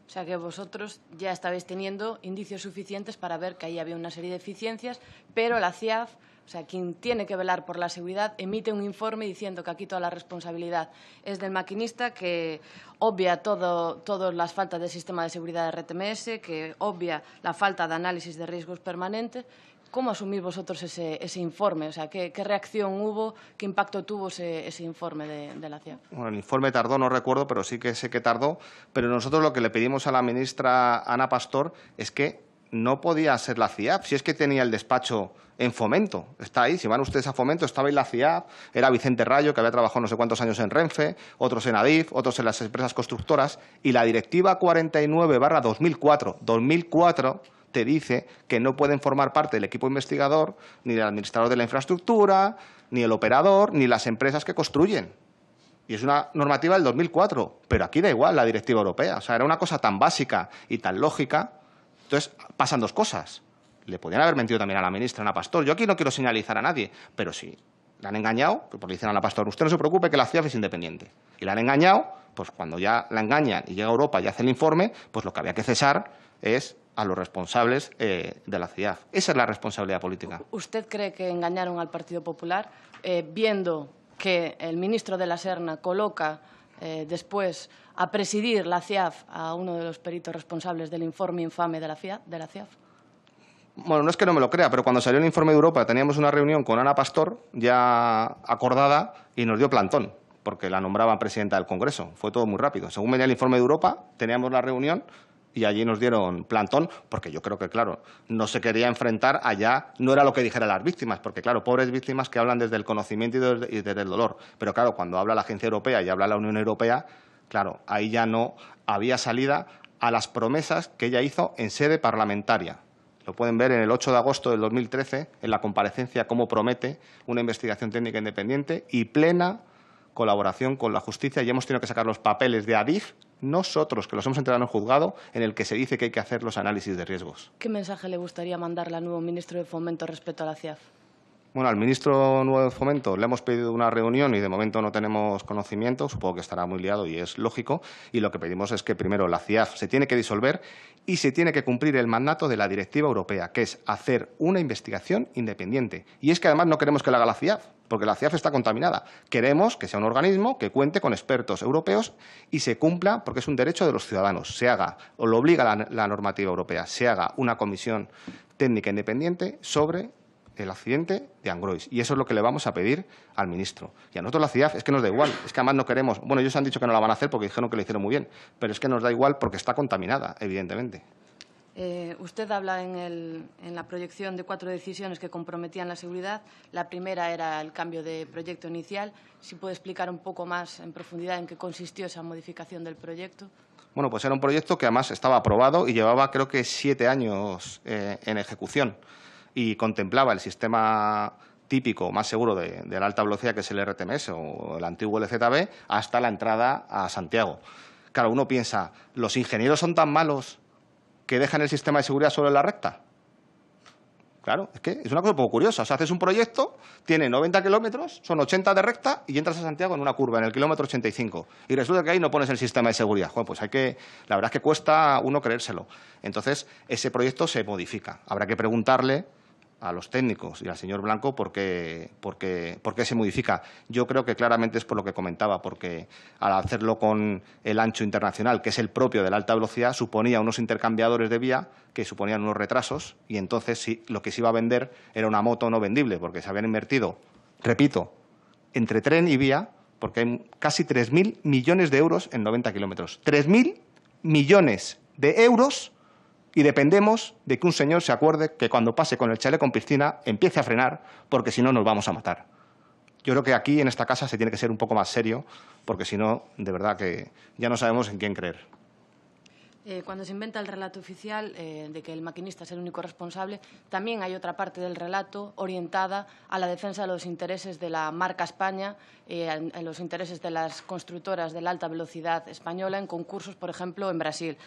Speaker 5: O sea, que vosotros ya estabais teniendo indicios suficientes para ver que ahí había una serie de deficiencias, pero la CIAF, o sea, quien tiene que velar por la seguridad, emite un informe diciendo que aquí toda la responsabilidad es del maquinista, que obvia todas las faltas del sistema de seguridad de RTMS, que obvia la falta de análisis de riesgos permanentes. ¿Cómo asumís vosotros ese informe? O sea, ¿qué reacción hubo, qué impacto tuvo ese informe de la CIAF?
Speaker 2: Bueno, el informe tardó, no recuerdo, pero sí que sé que tardó. Pero nosotros lo que le pedimos a la ministra Ana Pastor es que no podía ser la CIAF, si es que tenía el despacho en Fomento. Está ahí, si van ustedes a Fomento, estaba en la CIAF, era Vicente Rayo, que había trabajado no sé cuántos años en Renfe, otros en Adif, otros en las empresas constructoras, y la Directiva 49/2004 te dice que no pueden formar parte del equipo investigador ni el administrador de la infraestructura, ni el operador, ni las empresas que construyen. Y es una normativa del 2004, pero aquí da igual la directiva europea. O sea, era una cosa tan básica y tan lógica. Entonces, pasan dos cosas. Le podían haber mentido también a la ministra Ana Pastor. Yo aquí no quiero señalizar a nadie, pero si la han engañado, pues le dicen a Ana Pastor, usted no se preocupe que la CIAF es independiente. Y la han engañado, pues cuando ya la engañan y llega a Europa y hace el informe, pues lo que había que cesar es a los responsables de la CIAF. Esa es la responsabilidad política.
Speaker 5: ¿Usted cree que engañaron al Partido Popular viendo que el ministro de la Serna coloca después a presidir la CIAF a uno de los peritos responsables del informe infame de la CIAF?
Speaker 2: Bueno, no es que no me lo crea, pero cuando salió el informe de Europa teníamos una reunión con Ana Pastor ya acordada y nos dio plantón, porque la nombraban presidenta del Congreso. Fue todo muy rápido. Según venía el informe de Europa, teníamos la reunión y allí nos dieron plantón, porque yo creo que, claro, no se quería enfrentar allá, no era lo que dijeran las víctimas, porque, claro, pobres víctimas que hablan desde el conocimiento y desde el dolor. Pero, claro, cuando habla la Agencia Europea y habla la Unión Europea, claro, ahí ya no había salida a las promesas que ella hizo en sede parlamentaria. Lo pueden ver en el 8 de agosto del 2013, en la comparecencia, cómo promete una investigación técnica independiente y plena colaboración con la justicia, y hemos tenido que sacar los papeles de Adif, nosotros, que los hemos entregado en el juzgado, en el que se dice que hay que hacer los análisis de riesgos.
Speaker 5: ¿Qué mensaje le gustaría mandarle al nuevo ministro de Fomento respecto a la CIAF?
Speaker 2: Bueno, al ministro nuevo de Fomento le hemos pedido una reunión y de momento no tenemos conocimiento, supongo que estará muy liado y es lógico, y lo que pedimos es que primero la CIAF se tiene que disolver y se tiene que cumplir el mandato de la Directiva Europea, que es hacer una investigación independiente. Y es que además no queremos que la haga la CIAF, porque la CIAF está contaminada. Queremos que sea un organismo que cuente con expertos europeos y se cumpla, porque es un derecho de los ciudadanos, se haga, o lo obliga la normativa europea, se haga una comisión técnica independiente sobre el accidente de Angrois. Y eso es lo que le vamos a pedir al ministro. Y a nosotros la CIAF es que nos da igual, es que además no queremos. Bueno, ellos han dicho que no la van a hacer porque dijeron que lo hicieron muy bien, pero es que nos da igual porque está contaminada, evidentemente.
Speaker 5: Usted habla en la proyección de 4 decisiones que comprometían la seguridad. La primera era el cambio de proyecto inicial. Si puede explicar un poco más en profundidad en qué consistió esa modificación del proyecto.
Speaker 2: Bueno, pues era un proyecto que además estaba aprobado y llevaba creo que 7 años en ejecución y contemplaba el sistema típico más seguro de la alta velocidad, que es el RTMS o el antiguo LZB, hasta la entrada a Santiago. Claro, uno piensa, ¿los ingenieros son tan malos que dejan el sistema de seguridad sobre la recta? Claro, es que es una cosa un poco curiosa. O sea, haces un proyecto, tiene 90 kilómetros, son 80 de recta y entras a Santiago en una curva, en el kilómetro 85. Y resulta que ahí no pones el sistema de seguridad. Bueno, pues la verdad es que cuesta uno creérselo. Entonces, ese proyecto se modifica. Habrá que preguntarle a los técnicos y al señor Blanco por qué se modifica. Yo creo que claramente es por lo que comentaba, porque al hacerlo con el ancho internacional, que es el propio de la alta velocidad, suponía unos intercambiadores de vía que suponían unos retrasos y entonces sí, lo que se iba a vender era una moto no vendible, porque se habían invertido, repito, entre tren y vía, porque hay casi 3.000 millones de euros en 90 kilómetros. 3.000 millones de euros. Y dependemos de que un señor se acuerde que cuando pase con el chaleco en piscina empiece a frenar, porque si no nos vamos a matar. Yo creo que aquí, en esta casa, se tiene que ser un poco más serio, porque si no, de verdad que ya no sabemos en quién creer.
Speaker 5: Cuando se inventa el relato oficial de que el maquinista es el único responsable, también hay otra parte del relato orientada a la defensa de los intereses de la marca España, en los intereses de las constructoras de la alta velocidad española en concursos, por ejemplo, en Brasil.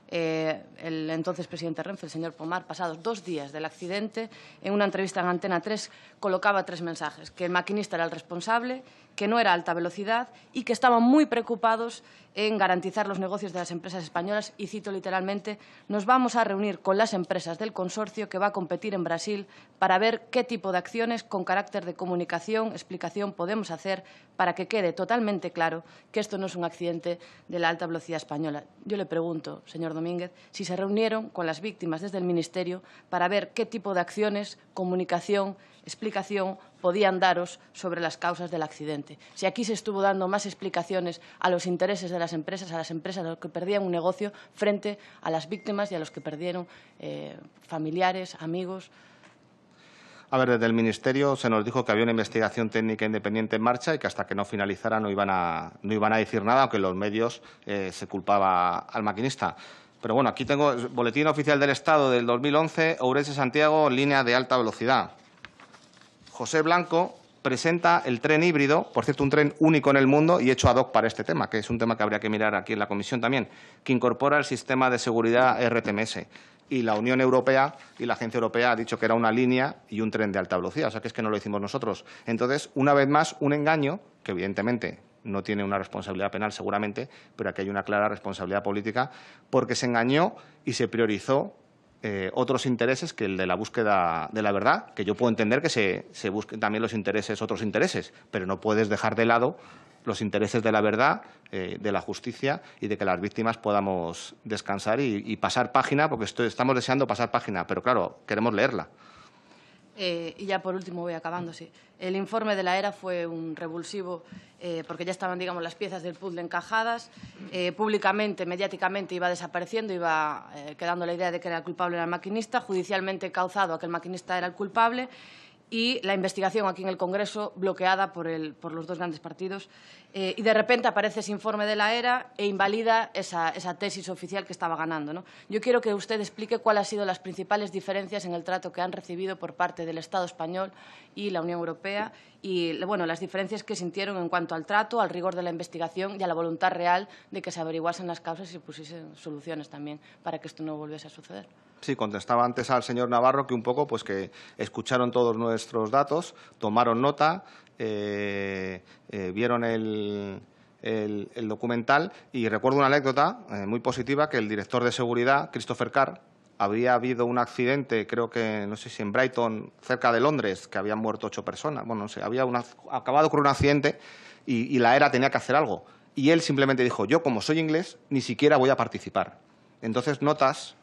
Speaker 5: El entonces presidente Renfe, el señor Pomar, pasados 2 días del accidente, en una entrevista en Antena 3, colocaba 3 mensajes: que el maquinista era el responsable, que no era alta velocidad y que estaban muy preocupados en garantizar los negocios de las empresas españolas. Y cito literalmente: nos vamos a reunir con las empresas del consorcio que va a competir en Brasil para ver qué tipo de acciones con carácter de comunicación, explicación podemos hacer para que quede totalmente claro que esto no es un accidente de la alta velocidad española. Yo le pregunto, señor Domínguez, si se reunieron con las víctimas desde el Ministerio para ver qué tipo de acciones, comunicación, explicación podían daros sobre las causas del accidente. Si aquí se estuvo dando más explicaciones a los intereses de las empresas, a los que perdían un negocio, frente a las víctimas y a los que perdieron familiares, amigos.
Speaker 2: A ver, desde el Ministerio se nos dijo que había una investigación técnica independiente en marcha y que hasta que no finalizara no iban a decir nada, aunque en los medios se culpaba al maquinista. Pero bueno, aquí tengo el Boletín Oficial del Estado del 2011, Ourense-Santiago, línea de alta velocidad. José Blanco presenta el tren híbrido, por cierto, un tren único en el mundo y hecho ad hoc para este tema, que es un tema que habría que mirar aquí en la comisión también, que incorpora el sistema de seguridad RTMS. Y la Unión Europea y la Agencia Europea ha dicho que era una línea y un tren de alta velocidad, o sea que es que no lo hicimos nosotros. Entonces, una vez más, un engaño que evidentemente no tiene una responsabilidad penal seguramente, pero aquí hay una clara responsabilidad política, porque se engañó y se priorizó otros intereses que el de la búsqueda de la verdad, que yo puedo entender que se busquen también los intereses, otros intereses, pero no puedes dejar de lado los intereses de la verdad, de la justicia y de que las víctimas podamos descansar y pasar página, porque estamos deseando pasar página, pero claro, queremos leerla.
Speaker 5: Y ya por último voy acabando, sí. El informe de la ERA fue un revulsivo porque ya estaban, digamos, las piezas del puzzle encajadas. Públicamente, mediáticamente iba desapareciendo, iba quedando la idea de que era el culpable era el maquinista, judicialmente cauzado a que el maquinista era el culpable y la investigación aquí en el Congreso bloqueada por los 2 grandes partidos. Y de repente aparece ese informe de la ERA e invalida esa tesis oficial que estaba ganando, ¿no? Yo quiero que usted explique cuáles han sido las principales diferencias en el trato que han recibido por parte del Estado español y la Unión Europea y, bueno, las diferencias que sintieron en cuanto al trato, al rigor de la investigación y a la voluntad real de que se averiguasen las causas y se pusiesen soluciones también para que esto no volviese a suceder. Sí,
Speaker 2: contestaba antes al señor Navarro que un poco pues que escucharon todos nuestros datos, tomaron nota, vieron el documental y recuerdo una anécdota muy positiva que el director de seguridad, Christopher Carr, había habido un accidente, creo que, no sé si en Brighton, cerca de Londres, que habían muerto 8 personas. Bueno, no sé, había acabado con un accidente y la ERA tenía que hacer algo. Y él simplemente dijo, yo como soy inglés, ni siquiera voy a participar. Entonces notas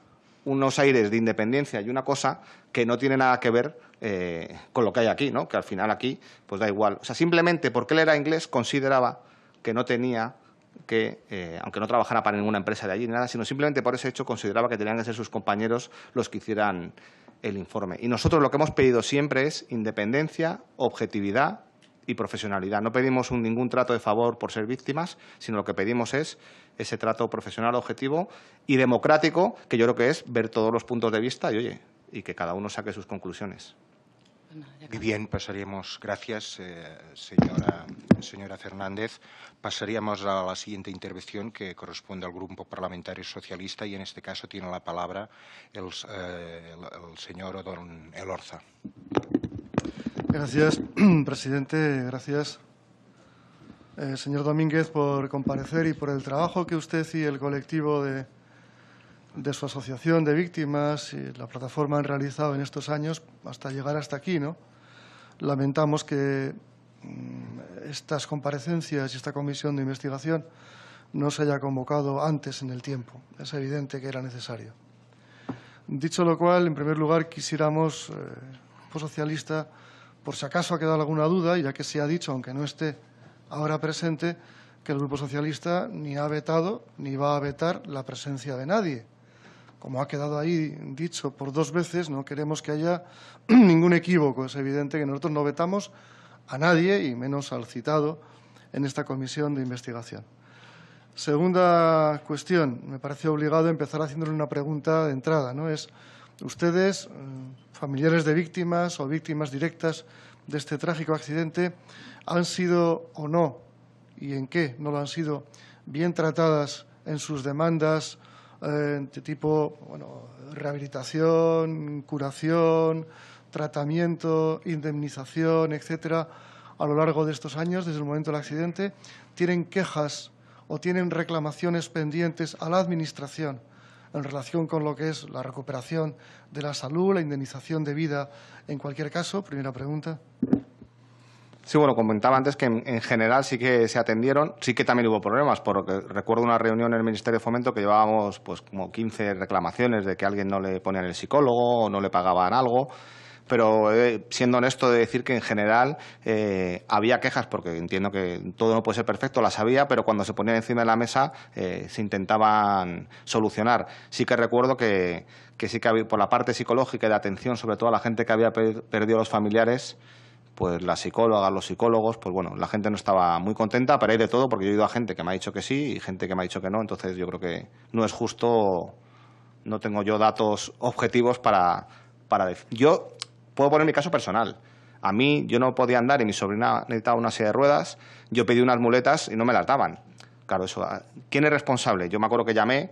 Speaker 2: unos aires de independencia y una cosa que no tiene nada que ver con lo que hay aquí, ¿no? Que al final aquí pues da igual. O sea, simplemente porque él era inglés consideraba que no tenía que, aunque no trabajara para ninguna empresa de allí ni nada, sino simplemente por ese hecho consideraba que tenían que ser sus compañeros los que hicieran el informe. Y nosotros lo que hemos pedido siempre es independencia, objetividad y profesionalidad. No pedimos ningún trato de favor por ser víctimas, sino lo que pedimos es ese trato profesional, objetivo y democrático, que yo creo que es ver todos los puntos de vista y, oye, y que cada uno saque sus conclusiones.
Speaker 1: Muy bien, pasaríamos, gracias, señora Fernández. Pasaríamos a la siguiente intervención, que corresponde al Grupo Parlamentario Socialista, y en este caso tiene la palabra el señor don Elorza.
Speaker 6: Gracias, presidente. Gracias, señor Domínguez, por comparecer y por el trabajo que usted y el colectivo de su asociación de víctimas y la plataforma han realizado en estos años hasta llegar hasta aquí, ¿no? Lamentamos que estas comparecencias y esta comisión de investigación no se haya convocado antes en el tiempo. Es evidente que era necesario. Dicho lo cual, en primer lugar, quisiéramos, Grupo Socialista, por si acaso ha quedado alguna duda, ya que se ha dicho, aunque no esté ahora presente, que el Grupo Socialista ni ha vetado ni va a vetar la presencia de nadie. Como ha quedado ahí dicho por 2 veces, no queremos que haya ningún equívoco. Es evidente que nosotros no vetamos a nadie, y menos al citado, en esta comisión de investigación. Segunda cuestión, me parece obligado empezar haciéndole una pregunta de entrada, ¿no? Es, ustedes, familiares de víctimas o víctimas directas de este trágico accidente, ¿han sido o no, y en qué no lo han sido, bien tratadas en sus demandas de tipo rehabilitación, curación, tratamiento, indemnización, etcétera, a lo largo de estos años, desde el momento del accidente? ¿Tienen quejas o tienen reclamaciones pendientes a la Administración en relación con lo que es la recuperación de la salud, la indemnización de vida en cualquier caso? Primera pregunta.
Speaker 2: Sí, bueno, comentaba antes que en general sí que se atendieron, sí que también hubo problemas, porque recuerdo una reunión en el Ministerio de Fomento que llevábamos pues como 15 reclamaciones de que a alguien no le ponían el psicólogo o no le pagaban algo, pero siendo honesto de decir que en general había quejas, porque entiendo que todo no puede ser perfecto, las había, pero cuando se ponían encima de la mesa se intentaban solucionar. Sí que recuerdo que sí que había, por la parte psicológica y de atención, sobre todo a la gente que había perdido a los familiares, pues las psicólogas, los psicólogos, pues bueno, la gente no estaba muy contenta, pero hay de todo, porque yo he ido a gente que me ha dicho que sí y gente que me ha dicho que no, entonces yo creo que no es justo, no tengo yo datos objetivos para decir. Yo puedo poner mi caso personal. A mí, yo no podía andar y mi sobrina necesitaba una silla de ruedas, yo pedí unas muletas y no me las daban. Claro, eso, ¿quién es responsable? Yo me acuerdo que llamé,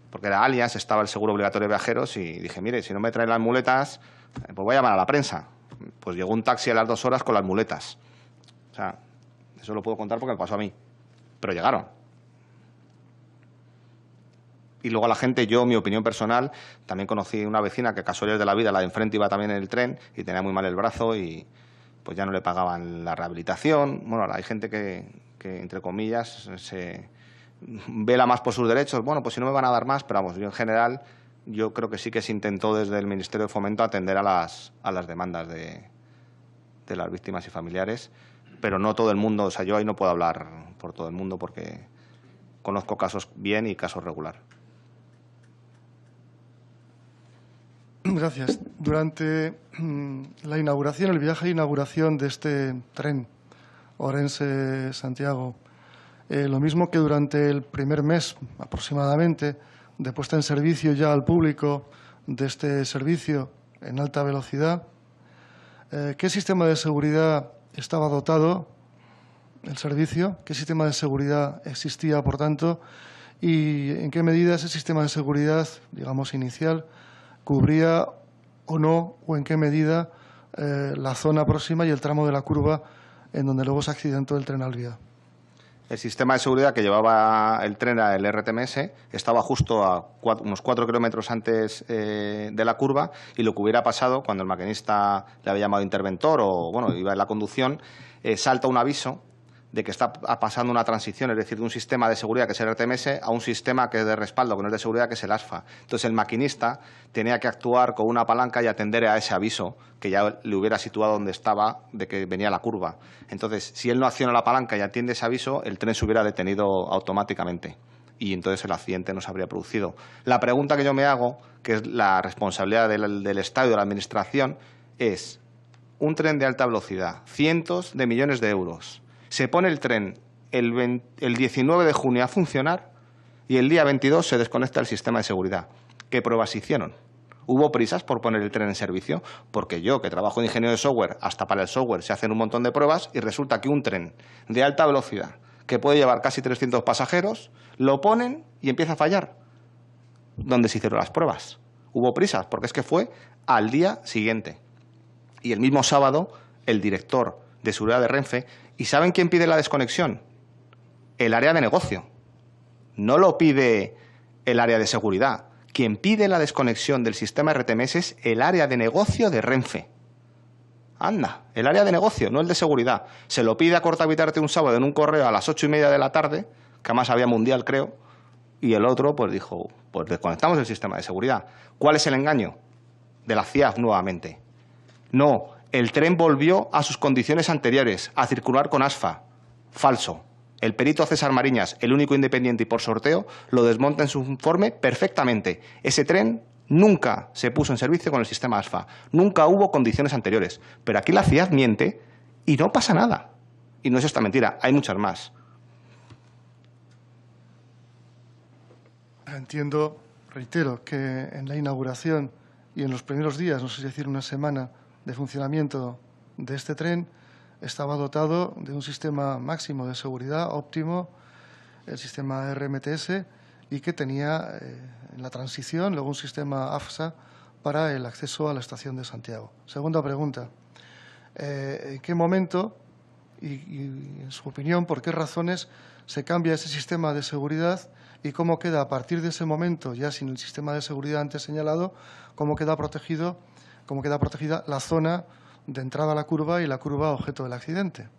Speaker 2: porque era Alias, estaba el seguro obligatorio de viajeros, y dije, mire, si no me traen las muletas, pues voy a llamar a la prensa. Pues llegó un taxi a las 2 horas con las muletas. O sea, eso lo puedo contar porque me pasó a mí. Pero llegaron. Y luego la gente, yo, mi opinión personal, también conocí una vecina que, casualidades de la vida, la de enfrente iba también en el tren y tenía muy mal el brazo y pues ya no le pagaban la rehabilitación. Bueno, ahora hay gente que entre comillas, se vela más por sus derechos. Bueno, pues si no me van a dar más, pero vamos, yo en general, yo creo que sí que se intentó desde el Ministerio de Fomento atender a las demandas de las víctimas y familiares, pero no todo el mundo, o sea, yo ahí no puedo hablar por todo el mundo porque conozco casos bien y casos regular.
Speaker 6: Gracias. Durante la inauguración, el viaje de inauguración de este tren Orense-Santiago, lo mismo que durante el primer mes aproximadamente de puesta en servicio ya al público de este servicio en alta velocidad, ¿qué sistema de seguridad estaba dotado el servicio? ¿Qué sistema de seguridad existía, por tanto? ¿Y en qué medida ese sistema de seguridad, digamos, inicial, cubría o no, o en qué medida, la zona próxima y el tramo de la curva en donde luego se accidentó el tren Alvia?
Speaker 2: El sistema de seguridad que llevaba el tren era el RTMS, estaba justo a unos 4 kilómetros antes de la curva, y lo que hubiera pasado cuando el maquinista le había llamado interventor o bueno, iba en la conducción, salta un aviso de que está pasando una transición, es decir, de un sistema de seguridad que es el RTMS a un sistema que es de respaldo, que no es de seguridad, que es el ASFA. Entonces el maquinista tenía que actuar con una palanca y atender a ese aviso que ya le hubiera situado donde estaba de que venía la curva. Entonces, si él no acciona la palanca y atiende ese aviso, el tren se hubiera detenido automáticamente y entonces el accidente no se habría producido. La pregunta que yo me hago, que es la responsabilidad del Estado y de la Administración, es un tren de alta velocidad, cientos de millones de euros. Se pone el tren el 19 de junio a funcionar y el día 22 se desconecta el sistema de seguridad. ¿Qué pruebas hicieron? ¿Hubo prisas por poner el tren en servicio? Porque yo, que trabajo en ingeniero de software, hasta para el software se hacen un montón de pruebas y resulta que un tren de alta velocidad que puede llevar casi 300 pasajeros, lo ponen y empieza a fallar. ¿Dónde se hicieron las pruebas? Hubo prisas, porque es que fue al día siguiente. Y el mismo sábado, el director de seguridad de Renfe, ¿y saben quién pide la desconexión? El área de negocio. No lo pide el área de seguridad. Quien pide la desconexión del sistema RTMS es el área de negocio de Renfe. Anda, el área de negocio, no el de seguridad. Se lo pide a Cortavitarte un sábado en un correo a las 8:30 de la tarde, que además había mundial, creo, y el otro pues dijo, pues desconectamos el sistema de seguridad. ¿Cuál es el engaño? De la CIAF nuevamente. No, el tren volvió a sus condiciones anteriores, a circular con ASFA. Falso. El perito César Mariñas, el único independiente y por sorteo, lo desmonta en su informe perfectamente. Ese tren nunca se puso en servicio con el sistema ASFA. Nunca hubo condiciones anteriores. Pero aquí la CIAF miente y no pasa nada. Y no es esta mentira, hay muchas más.
Speaker 6: Entiendo, reitero, que en la inauguración y en los primeros días, no sé si decir una semana de funcionamiento de este tren, estaba dotado de un sistema máximo de seguridad óptimo, el sistema RMTS, y que tenía en la transición luego un sistema AFSA para el acceso a la estación de Santiago. Segunda pregunta, ¿en qué momento y en su opinión, por qué razones se cambia ese sistema de seguridad y cómo queda a partir de ese momento, ya sin el sistema de seguridad antes señalado, cómo queda protegida la zona de entrada a la curva y la curva objeto del accidente?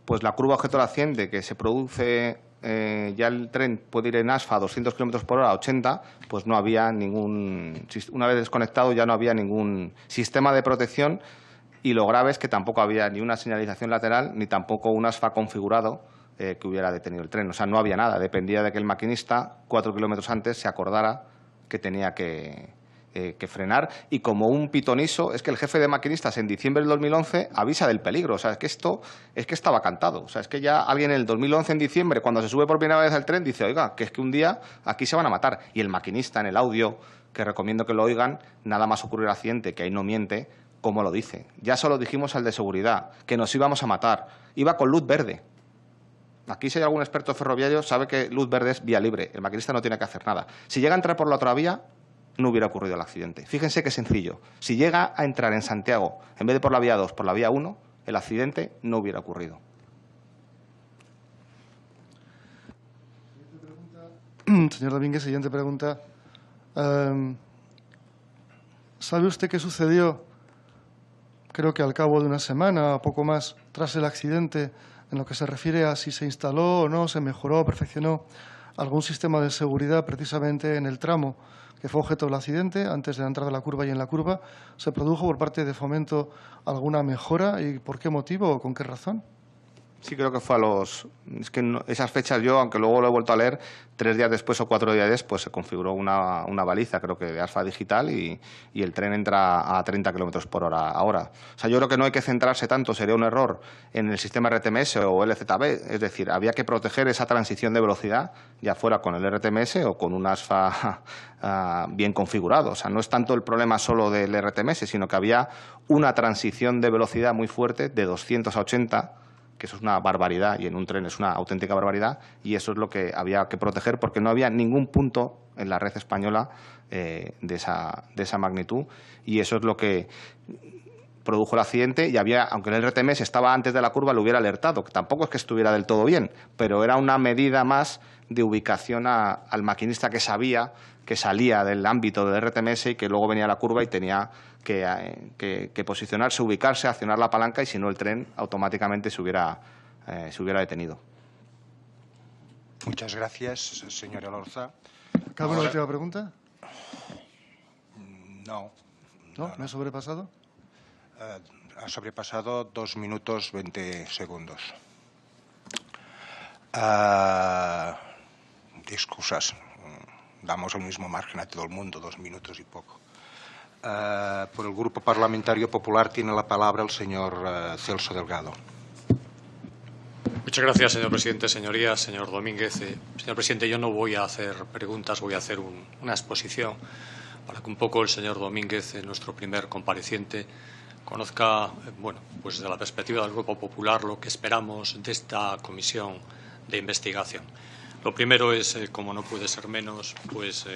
Speaker 2: Pues la curva objeto del accidente, que se produce, ya el tren puede ir en ASFA a 200 km por hora, a 80, pues no había ningún, una vez desconectado ya no había ningún sistema de protección, y lo grave es que tampoco había ni una señalización lateral ni tampoco un ASFA configurado que hubiera detenido el tren. O sea, no había nada, dependía de que el maquinista 4 kilómetros antes se acordara que tenía que frenar, y como un pitoniso, es que el jefe de maquinistas en diciembre del 2011 avisa del peligro. O sea, es que esto es que estaba cantado. O sea, es que ya alguien en el 2011, en diciembre, cuando se sube por primera vez al tren, dice, oiga, que es que un día aquí se van a matar. Y el maquinista, en el audio, que recomiendo que lo oigan, nada más ocurrir el accidente, que ahí no miente, como lo dice. Ya solo dijimos al de seguridad, que nos íbamos a matar. Iba con luz verde. Aquí, si hay algún experto ferroviario, sabe que luz verde es vía libre. El maquinista no tiene que hacer nada. Si llega a entrar por la otra vía, no hubiera ocurrido el accidente. Fíjense qué sencillo. Si llega a entrar en Santiago, en vez de por la vía 2, por la vía 1, el accidente no hubiera ocurrido.
Speaker 6: Señor Domínguez, siguiente pregunta. ¿Sabe usted qué sucedió, creo que al cabo de una semana o poco más, tras el accidente, en lo que se refiere a si se instaló o no, se mejoró, perfeccionó algún sistema de seguridad precisamente en el tramo que fue objeto del accidente, antes de la entrada de la curva y en la curva? ¿Se produjo por parte de Fomento alguna mejora y por qué motivo o con qué razón?
Speaker 2: Sí, creo que fue a los... Es que no, esas fechas yo, aunque luego lo he vuelto a leer, 3 días después o 4 días después se configuró una baliza, creo que de ASFA digital, y el tren entra a 30 km por hora ahora. O sea, yo creo que no hay que centrarse tanto, sería un error, en el sistema RTMS o LZB. Es decir, había que proteger esa transición de velocidad, ya fuera con el RTMS o con un ASFA bien configurado. O sea, no es tanto el problema solo del RTMS, sino que había una transición de velocidad muy fuerte de 200 a 80, que eso es una barbaridad, y en un tren es una auténtica barbaridad, y eso es lo que había que proteger, porque no había ningún punto en la red española de esa magnitud, y eso es lo que produjo el accidente. Y había, aunque el RTMS estaba antes de la curva, lo hubiera alertado, que tampoco es que estuviera del todo bien, pero era una medida más de ubicación al maquinista que sabía que salía del ámbito del RTMS y que luego venía a la curva y tenía que posicionarse, ubicarse, accionar la palanca, y si no el tren automáticamente se hubiera detenido.
Speaker 1: Muchas gracias, señor Elorza.
Speaker 6: ¿Cabe una última pregunta?
Speaker 1: No.
Speaker 6: ¿No? ¿Me he sobrepasado?
Speaker 1: Ha sobrepasado 2 minutos 20 segundos. Excusas. Damos el mismo margen a todo el mundo, 2 minutos y poco. Por el Grupo Parlamentario Popular tiene la palabra el señor Celso Delgado.
Speaker 7: Muchas gracias, señor presidente. Señorías, señor Domínguez. Señor presidente, yo no voy a hacer preguntas, voy a hacer una exposición. para que un poco el señor Domínguez, nuestro primer compareciente, conozca, bueno, pues desde la perspectiva del Grupo Popular, lo que esperamos de esta comisión de investigación. Lo primero es, como no puede ser menos, pues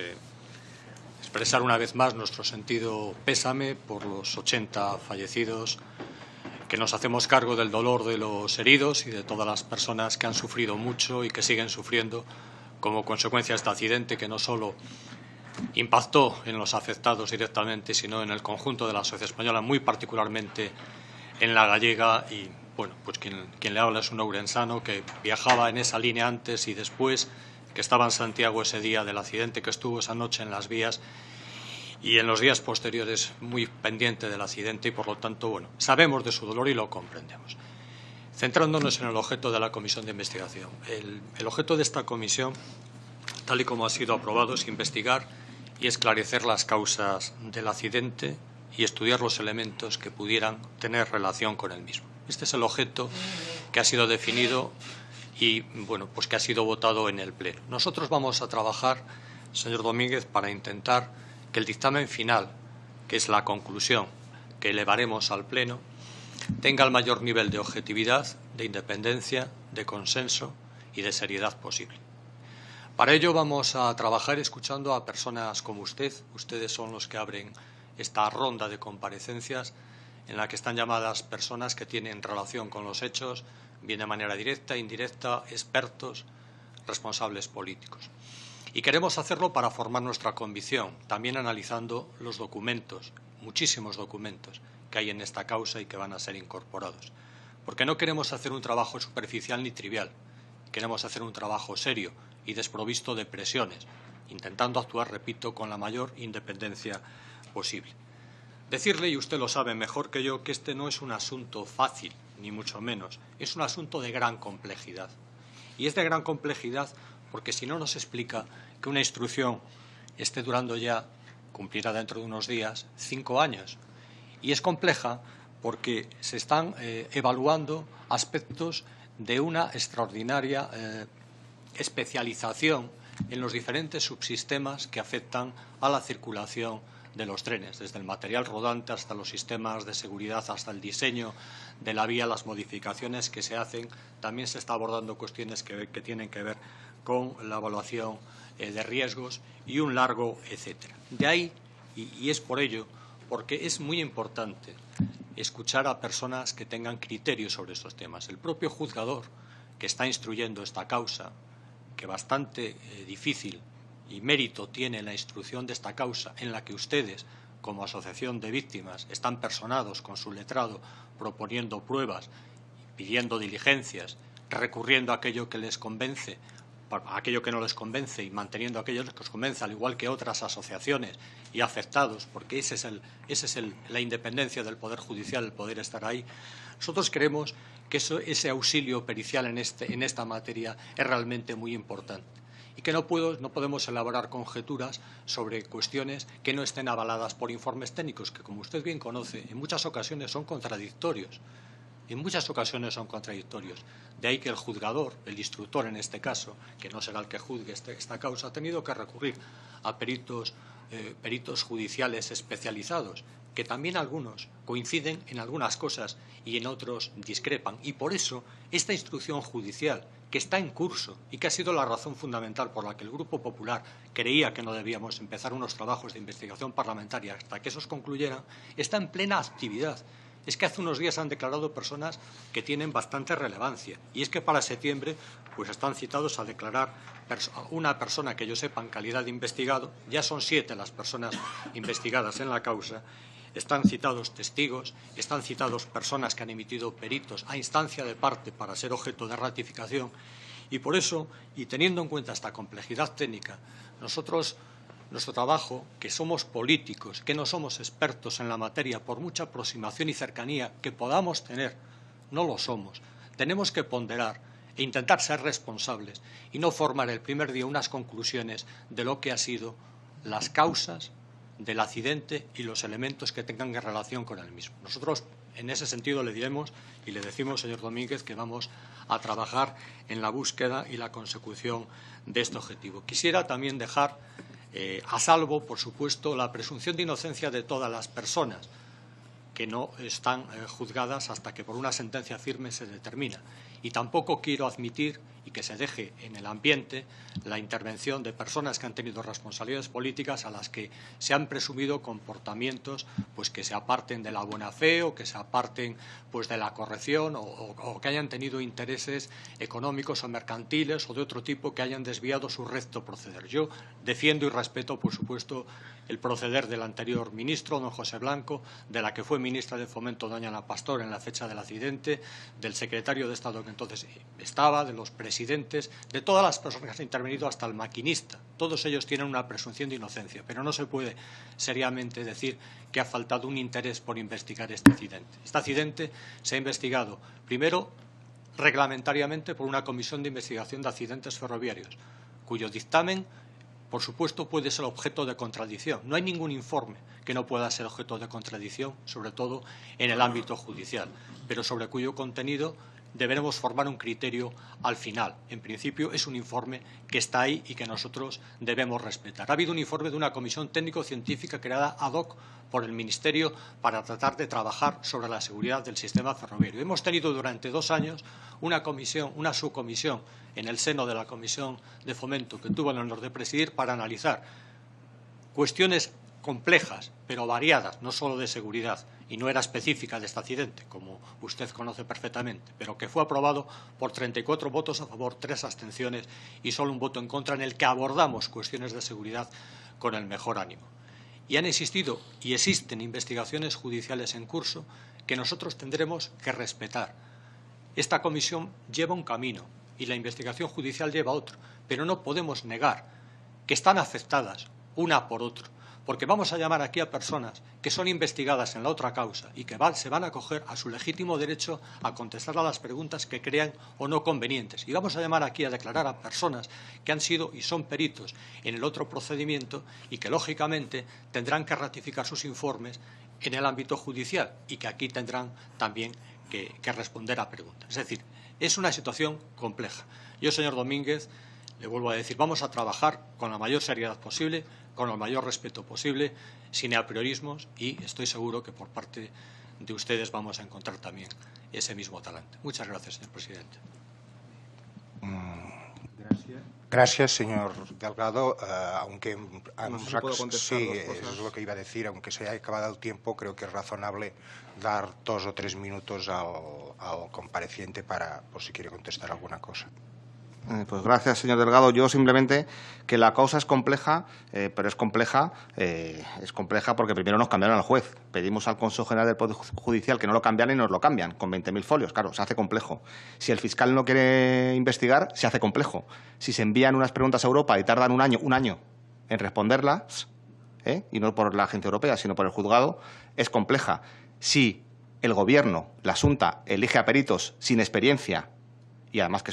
Speaker 7: expresar una vez más nuestro sentido pésame por los 80 fallecidos, que nos hacemos cargo del dolor de los heridos y de todas las personas que han sufrido mucho y que siguen sufriendo como consecuencia de este accidente, que no solo impactó en los afectados directamente, sino en el conjunto de la sociedad española, muy particularmente en la gallega. Y bueno, pues quien le habla es un ourensano que viajaba en esa línea antes y después, que estaba en Santiago ese día del accidente, que estuvo esa noche en las vías y en los días posteriores muy pendiente del accidente, y por lo tanto, bueno, sabemos de su dolor y lo comprendemos. Centrándonos en el objeto de la comisión de investigación. El objeto de esta comisión, tal y como ha sido aprobado, es investigar y esclarecer las causas del accidente y estudiar los elementos que pudieran tener relación con el mismo. Este es el objeto que ha sido definido y, bueno, pues que ha sido votado en el Pleno. Nosotros vamos a trabajar, señor Domínguez, para intentar que el dictamen final, que es la conclusión que elevaremos al Pleno, tenga el mayor nivel de objetividad, de independencia, de consenso y de seriedad posible. Para ello vamos a trabajar escuchando a personas como usted. Ustedes son los que abren esta ronda de comparecencias en la que están llamadas personas que tienen relación con los hechos, bien de manera directa, indirecta, expertos, responsables políticos. Y queremos hacerlo para formar nuestra convicción, también analizando los documentos, muchísimos documentos que hay en esta causa y que van a ser incorporados. Porque no queremos hacer un trabajo superficial ni trivial, queremos hacer un trabajo serio y desprovisto de presiones, intentando actuar, repito, con la mayor independencia posible. Decirle, y usted lo sabe mejor que yo, que este no es un asunto fácil, ni mucho menos, es un asunto de gran complejidad. Y es de gran complejidad porque si no nos explica que una instrucción esté durando ya, cumplirá dentro de unos días, 5 años. Y es compleja porque se están evaluando aspectos de una extraordinaria especialización en los diferentes subsistemas que afectan a la circulación de los trenes, desde el material rodante hasta los sistemas de seguridad, hasta el diseño de la vía, las modificaciones que se hacen. También se está abordando cuestiones que tienen que ver con la evaluación de riesgos y un largo etcétera. De ahí, y es por ello, porque es muy importante escuchar a personas que tengan criterios sobre estos temas. El propio juzgador que está instruyendo esta causa, que bastante difícil y mérito tiene la instrucción de esta causa, en la que ustedes, como asociación de víctimas, están personados con su letrado, proponiendo pruebas, pidiendo diligencias, recurriendo a aquello que les convence, a aquello que no les convence y manteniendo aquello que les convence, al igual que otras asociaciones y afectados, porque esa es la independencia del Poder Judicial, el poder estar ahí. Nosotros creemos que ese auxilio pericial en esta materia es realmente muy importante y que no podemos elaborar conjeturas sobre cuestiones que no estén avaladas por informes técnicos, que, como usted bien conoce, en muchas ocasiones son contradictorios. De ahí que el juzgador, el instructor en este caso, que no será el que juzgue esta causa, ha tenido que recurrir a peritos judiciales especializados, que también algunos coinciden en algunas cosas y en otros discrepan. Y por eso esta instrucción judicial, que está en curso y que ha sido la razón fundamental por la que el Grupo Popular creía que no debíamos empezar unos trabajos de investigación parlamentaria hasta que esos concluyeran, está en plena actividad. Es que hace unos días han declarado personas que tienen bastante relevancia, y es que para septiembre pues están citados a declarar una persona que yo sepa en calidad de investigado. Ya son 7 las personas investigadas en la causa. Están citados testigos, están citados personas que han emitido peritos a instancia de parte para ser objeto de ratificación, y por eso, y teniendo en cuenta esta complejidad técnica, nuestro trabajo, que somos políticos, que no somos expertos en la materia, por mucha aproximación y cercanía que podamos tener, no lo somos. Tenemos que ponderar e intentar ser responsables y no formar el primer día unas conclusiones de lo que han sido las causas del accidente y los elementos que tengan relación con el mismo. Nosotros, en ese sentido, le diremos y le decimos, señor Domínguez, que vamos a trabajar en la búsqueda y la consecución de este objetivo. Quisiera también dejar A salvo, por supuesto, la presunción de inocencia de todas las personas que no están juzgadas hasta que por una sentencia firme se determina. Y tampoco quiero admitir y que se deje en el ambiente la intervención de personas que han tenido responsabilidades políticas a las que se han presumido comportamientos pues, que se aparten de la buena fe o que se aparten pues, de la corrección o que hayan tenido intereses económicos o mercantiles o de otro tipo que hayan desviado su recto proceder. Yo defiendo y respeto, por supuesto, el proceder del anterior ministro, don José Blanco, de la que fue ministra de Fomento, doña Ana Pastor, en la fecha del accidente, del secretario de Estado que entonces estaba, de los presidentes, de todas las personas que han intervenido hasta el maquinista. Todos ellos tienen una presunción de inocencia, pero no se puede seriamente decir que ha faltado un interés por investigar este accidente. Este accidente se ha investigado, primero, reglamentariamente por una comisión de investigación de accidentes ferroviarios, cuyo dictamen, por supuesto, puede ser objeto de contradicción. No hay ningún informe que no pueda ser objeto de contradicción, sobre todo en el ámbito judicial, pero sobre cuyo contenido deberemos formar un criterio al final. En principio, es un informe que está ahí y que nosotros debemos respetar. Ha habido un informe de una comisión técnico-científica creada ad hoc por el Ministerio para tratar de trabajar sobre la seguridad del sistema ferroviario. Hemos tenido durante 2 años una subcomisión en el seno de la Comisión de Fomento que tuvo el honor de presidir para analizar cuestiones complejas, pero variadas, no solo de seguridad, y no era específica de este accidente, como usted conoce perfectamente, pero que fue aprobado por 34 votos a favor, 3 abstenciones y solo un voto en contra, en el que abordamos cuestiones de seguridad con el mejor ánimo. Y han existido y existen investigaciones judiciales en curso que nosotros tendremos que respetar. Esta comisión lleva un camino y la investigación judicial lleva otro, pero no podemos negar que están afectadas una por otra, porque vamos a llamar aquí a personas que son investigadas en la otra causa y que se van a acoger a su legítimo derecho a contestar a las preguntas que crean o no convenientes. Y vamos a llamar aquí a declarar a personas que han sido y son peritos en el otro procedimiento y que, lógicamente, tendrán que ratificar sus informes en el ámbito judicial y que aquí tendrán también que responder a preguntas. Es decir, es una situación compleja. Yo, señor Domínguez, le vuelvo a decir, vamos a trabajar con la mayor seriedad posible, con el mayor respeto posible, sin apriorismos, y estoy seguro que por parte de ustedes vamos a encontrar también ese mismo talante. Muchas gracias, señor presidente.
Speaker 1: Gracias, señor Delgado. Aunque
Speaker 2: no sé si puedo contestar
Speaker 1: sí,
Speaker 2: dos cosas.
Speaker 1: es lo que iba a decir, aunque se haya acabado el tiempo, creo que es razonable dar 2 o 3 minutos al compareciente para, por si quiere contestar alguna cosa.
Speaker 2: Pues gracias, señor Delgado. Yo simplemente que la causa es compleja, pero es compleja porque primero nos cambiaron al juez. Pedimos al Consejo General del Poder Judicial que no lo cambiaran y nos lo cambian con 20.000 folios. Claro, se hace complejo. Si el fiscal no quiere investigar, se hace complejo. Si se envían unas preguntas a Europa y tardan un año en responderlas, y no por la agencia europea, sino por el juzgado, es compleja. Si el Gobierno, la Xunta, elige a peritos sin experiencia y además que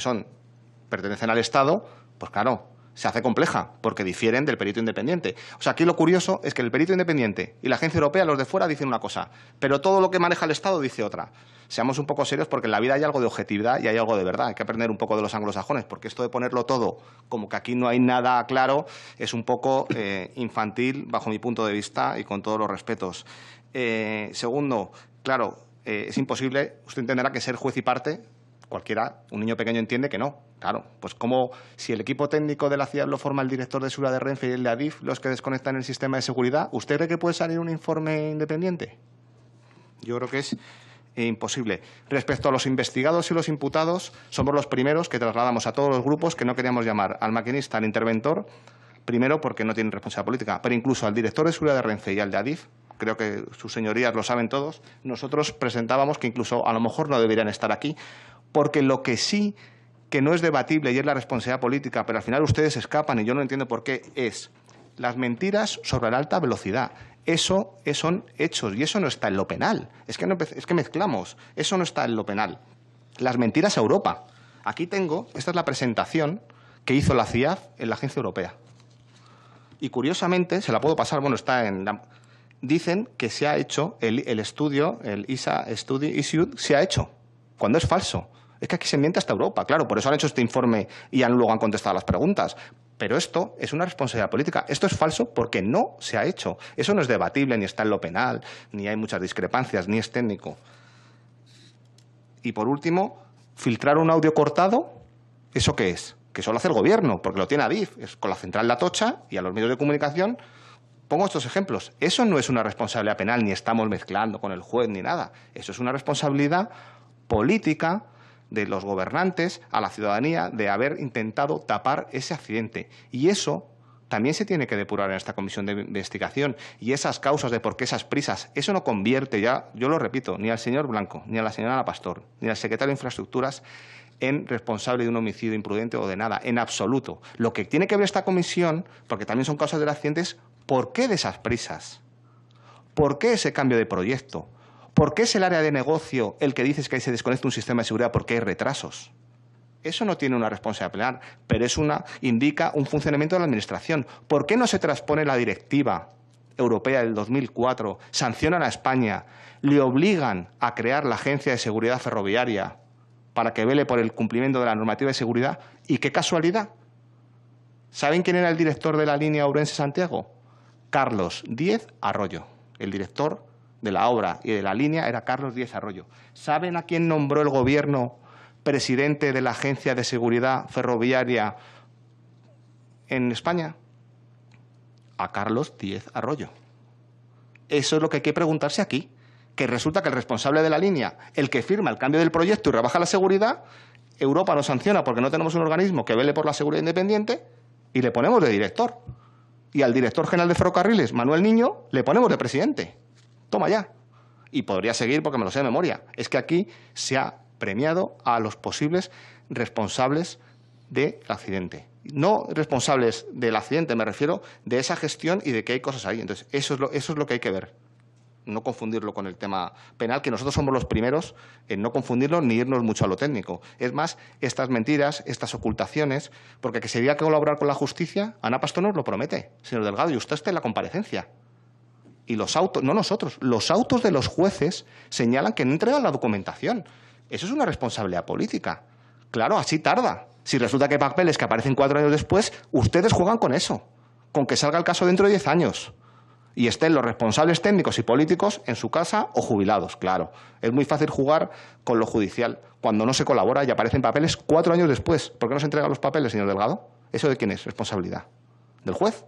Speaker 2: pertenecen al Estado, pues claro, se hace compleja, porque difieren del perito independiente. O sea, aquí lo curioso es que el perito independiente y la agencia europea, los de fuera, dicen una cosa, pero todo lo que maneja el Estado dice otra. Seamos un poco serios, porque en la vida hay algo de objetividad y hay algo de verdad. Hay que aprender un poco de los anglosajones, porque esto de ponerlo todo como que aquí no hay nada claro es un poco infantil, bajo mi punto de vista, y con todos los respetos. Segundo, claro, es imposible, usted entenderá que ser juez y parte, cualquiera, un niño pequeño entiende que no. Claro, pues como si el equipo técnico de la CIAB lo forma el director de seguridad de Renfe y el de Adif, los que desconectan el sistema de seguridad, ¿usted cree que puede salir un informe independiente? Yo creo que es imposible. Respecto a los investigados y los imputados, somos los primeros que trasladamos a todos los grupos que no queríamos llamar al maquinista, al interventor, primero porque no tienen responsabilidad política, pero incluso al director de seguridad de Renfe y al de Adif, creo que sus señorías lo saben todos, nosotros presentábamos que incluso a lo mejor no deberían estar aquí, porque lo que sí que no es debatible y es la responsabilidad política, pero al final ustedes escapan y yo no entiendo por qué, es las mentiras sobre la alta velocidad. Eso son hechos y eso no está en lo penal. Es que mezclamos. Eso no está en lo penal. Las mentiras a Europa. Aquí tengo, esta es la presentación que hizo la CIAF en la agencia europea. Y curiosamente, se la puedo pasar, bueno, está en la... Dicen que se ha hecho el estudio, el ISA Study Issued, se ha hecho, cuando es falso. Es que aquí se miente hasta Europa, claro, por eso han hecho este informe y luego han contestado las preguntas. Pero esto es una responsabilidad política. Esto es falso porque no se ha hecho. Eso no es debatible, ni está en lo penal, ni hay muchas discrepancias, ni es técnico. Y, por último, filtrar un audio cortado, ¿eso qué es? Que solo hace el Gobierno, porque lo tiene Adif, es con la central de Atocha y a los medios de comunicación. Pongo estos ejemplos. Eso no es una responsabilidad penal, ni estamos mezclando con el juez ni nada. Eso es una responsabilidad política de los gobernantes a la ciudadanía de haber intentado tapar ese accidente. Y eso también se tiene que depurar en esta comisión de investigación. Y esas causas de por qué esas prisas, eso no convierte ya, yo lo repito, ni al señor Blanco, ni a la señora Pastor, ni al secretario de Infraestructuras en responsable de un homicidio imprudente o de nada, en absoluto. Lo que tiene que ver esta comisión, porque también son causas del accidente, es ¿por qué de esas prisas? ¿Por qué ese cambio de proyecto? ¿Por qué es el área de negocio el que dices que ahí se desconecta un sistema de seguridad porque hay retrasos? Eso no tiene una responsabilidad penal, pero indica un funcionamiento de la Administración. ¿Por qué no se transpone la directiva europea del 2004, sancionan a España, le obligan a crear la Agencia de Seguridad Ferroviaria para que vele por el cumplimiento de la normativa de seguridad? Y qué casualidad. ¿Saben quién era el director de la línea Ourense-Santiago? Carlos Díez Arroyo, el director de la obra y de la línea era Carlos Díez Arroyo. ¿Saben a quién nombró el Gobierno presidente de la Agencia de Seguridad Ferroviaria en España? A Carlos Díez Arroyo. Eso es lo que hay que preguntarse aquí, que resulta que el responsable de la línea, el que firma el cambio del proyecto y rebaja la seguridad, Europa nos sanciona porque no tenemos un organismo que vele por la seguridad independiente y le ponemos de director. Y al director general de Ferrocarriles, Manuel Niño, le ponemos de presidente. Toma ya. Y podría seguir porque me lo sé de memoria. Es que aquí se ha premiado a los posibles responsables del accidente. No responsables del accidente, me refiero de esa gestión y de que hay cosas ahí. Entonces, eso es lo que hay que ver. No confundirlo con el tema penal, que nosotros somos los primeros en no confundirlo ni irnos mucho a lo técnico. Es más, estas mentiras, estas ocultaciones, porque que se diga que colaborar con la justicia, Ana Pastor nos lo promete, señor Delgado, y usted está en la comparecencia. Y los autos, no nosotros, los autos de los jueces señalan que no entregan la documentación. Eso es una responsabilidad política. Claro, así tarda. Si resulta que hay papeles que aparecen 4 años después, ustedes juegan con eso, con que salga el caso dentro de 10 años. Y estén los responsables técnicos y políticos en su casa o jubilados, claro. Es muy fácil jugar con lo judicial cuando no se colabora y aparecen papeles 4 años después. ¿Por qué no se entregan los papeles, señor Delgado? ¿Eso de quién es responsabilidad? ¿Del juez?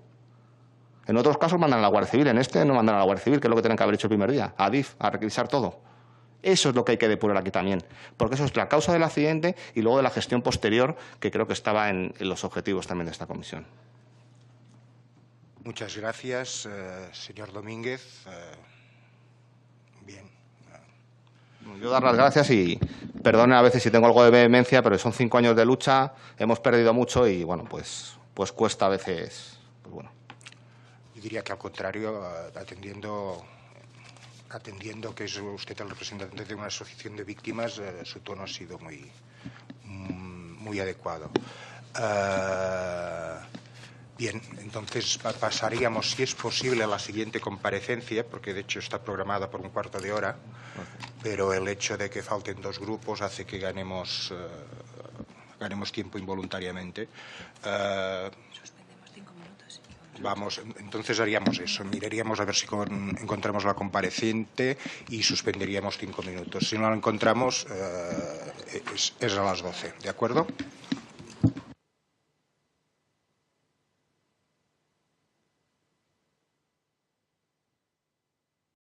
Speaker 2: En otros casos mandan a la Guardia Civil, en este no mandan a la Guardia Civil, que es lo que tienen que haber hecho el primer día, a Adif, a requisar todo. Eso es lo que hay que depurar aquí también, porque eso es la causa del accidente y luego de la gestión posterior, que creo que estaba en los objetivos también de esta comisión.
Speaker 1: Muchas gracias, señor Domínguez. Bien.
Speaker 2: Yo dar las gracias y perdone a veces si tengo algo de vehemencia, pero son 5 años de lucha, hemos perdido mucho y bueno, pues cuesta a veces, pues bueno.
Speaker 1: Yo diría que al contrario, atendiendo que es usted el representante de una asociación de víctimas, su tono ha sido muy adecuado. Bien, entonces pasaríamos, si es posible, a la siguiente comparecencia, porque de hecho está programada por un cuarto de hora, pero el hecho de que falten 2 grupos hace que ganemos tiempo involuntariamente. Vamos, entonces haríamos eso, miraríamos a ver si encontramos la compareciente y suspenderíamos 5 minutos. Si no la encontramos, es a las 12, ¿de acuerdo?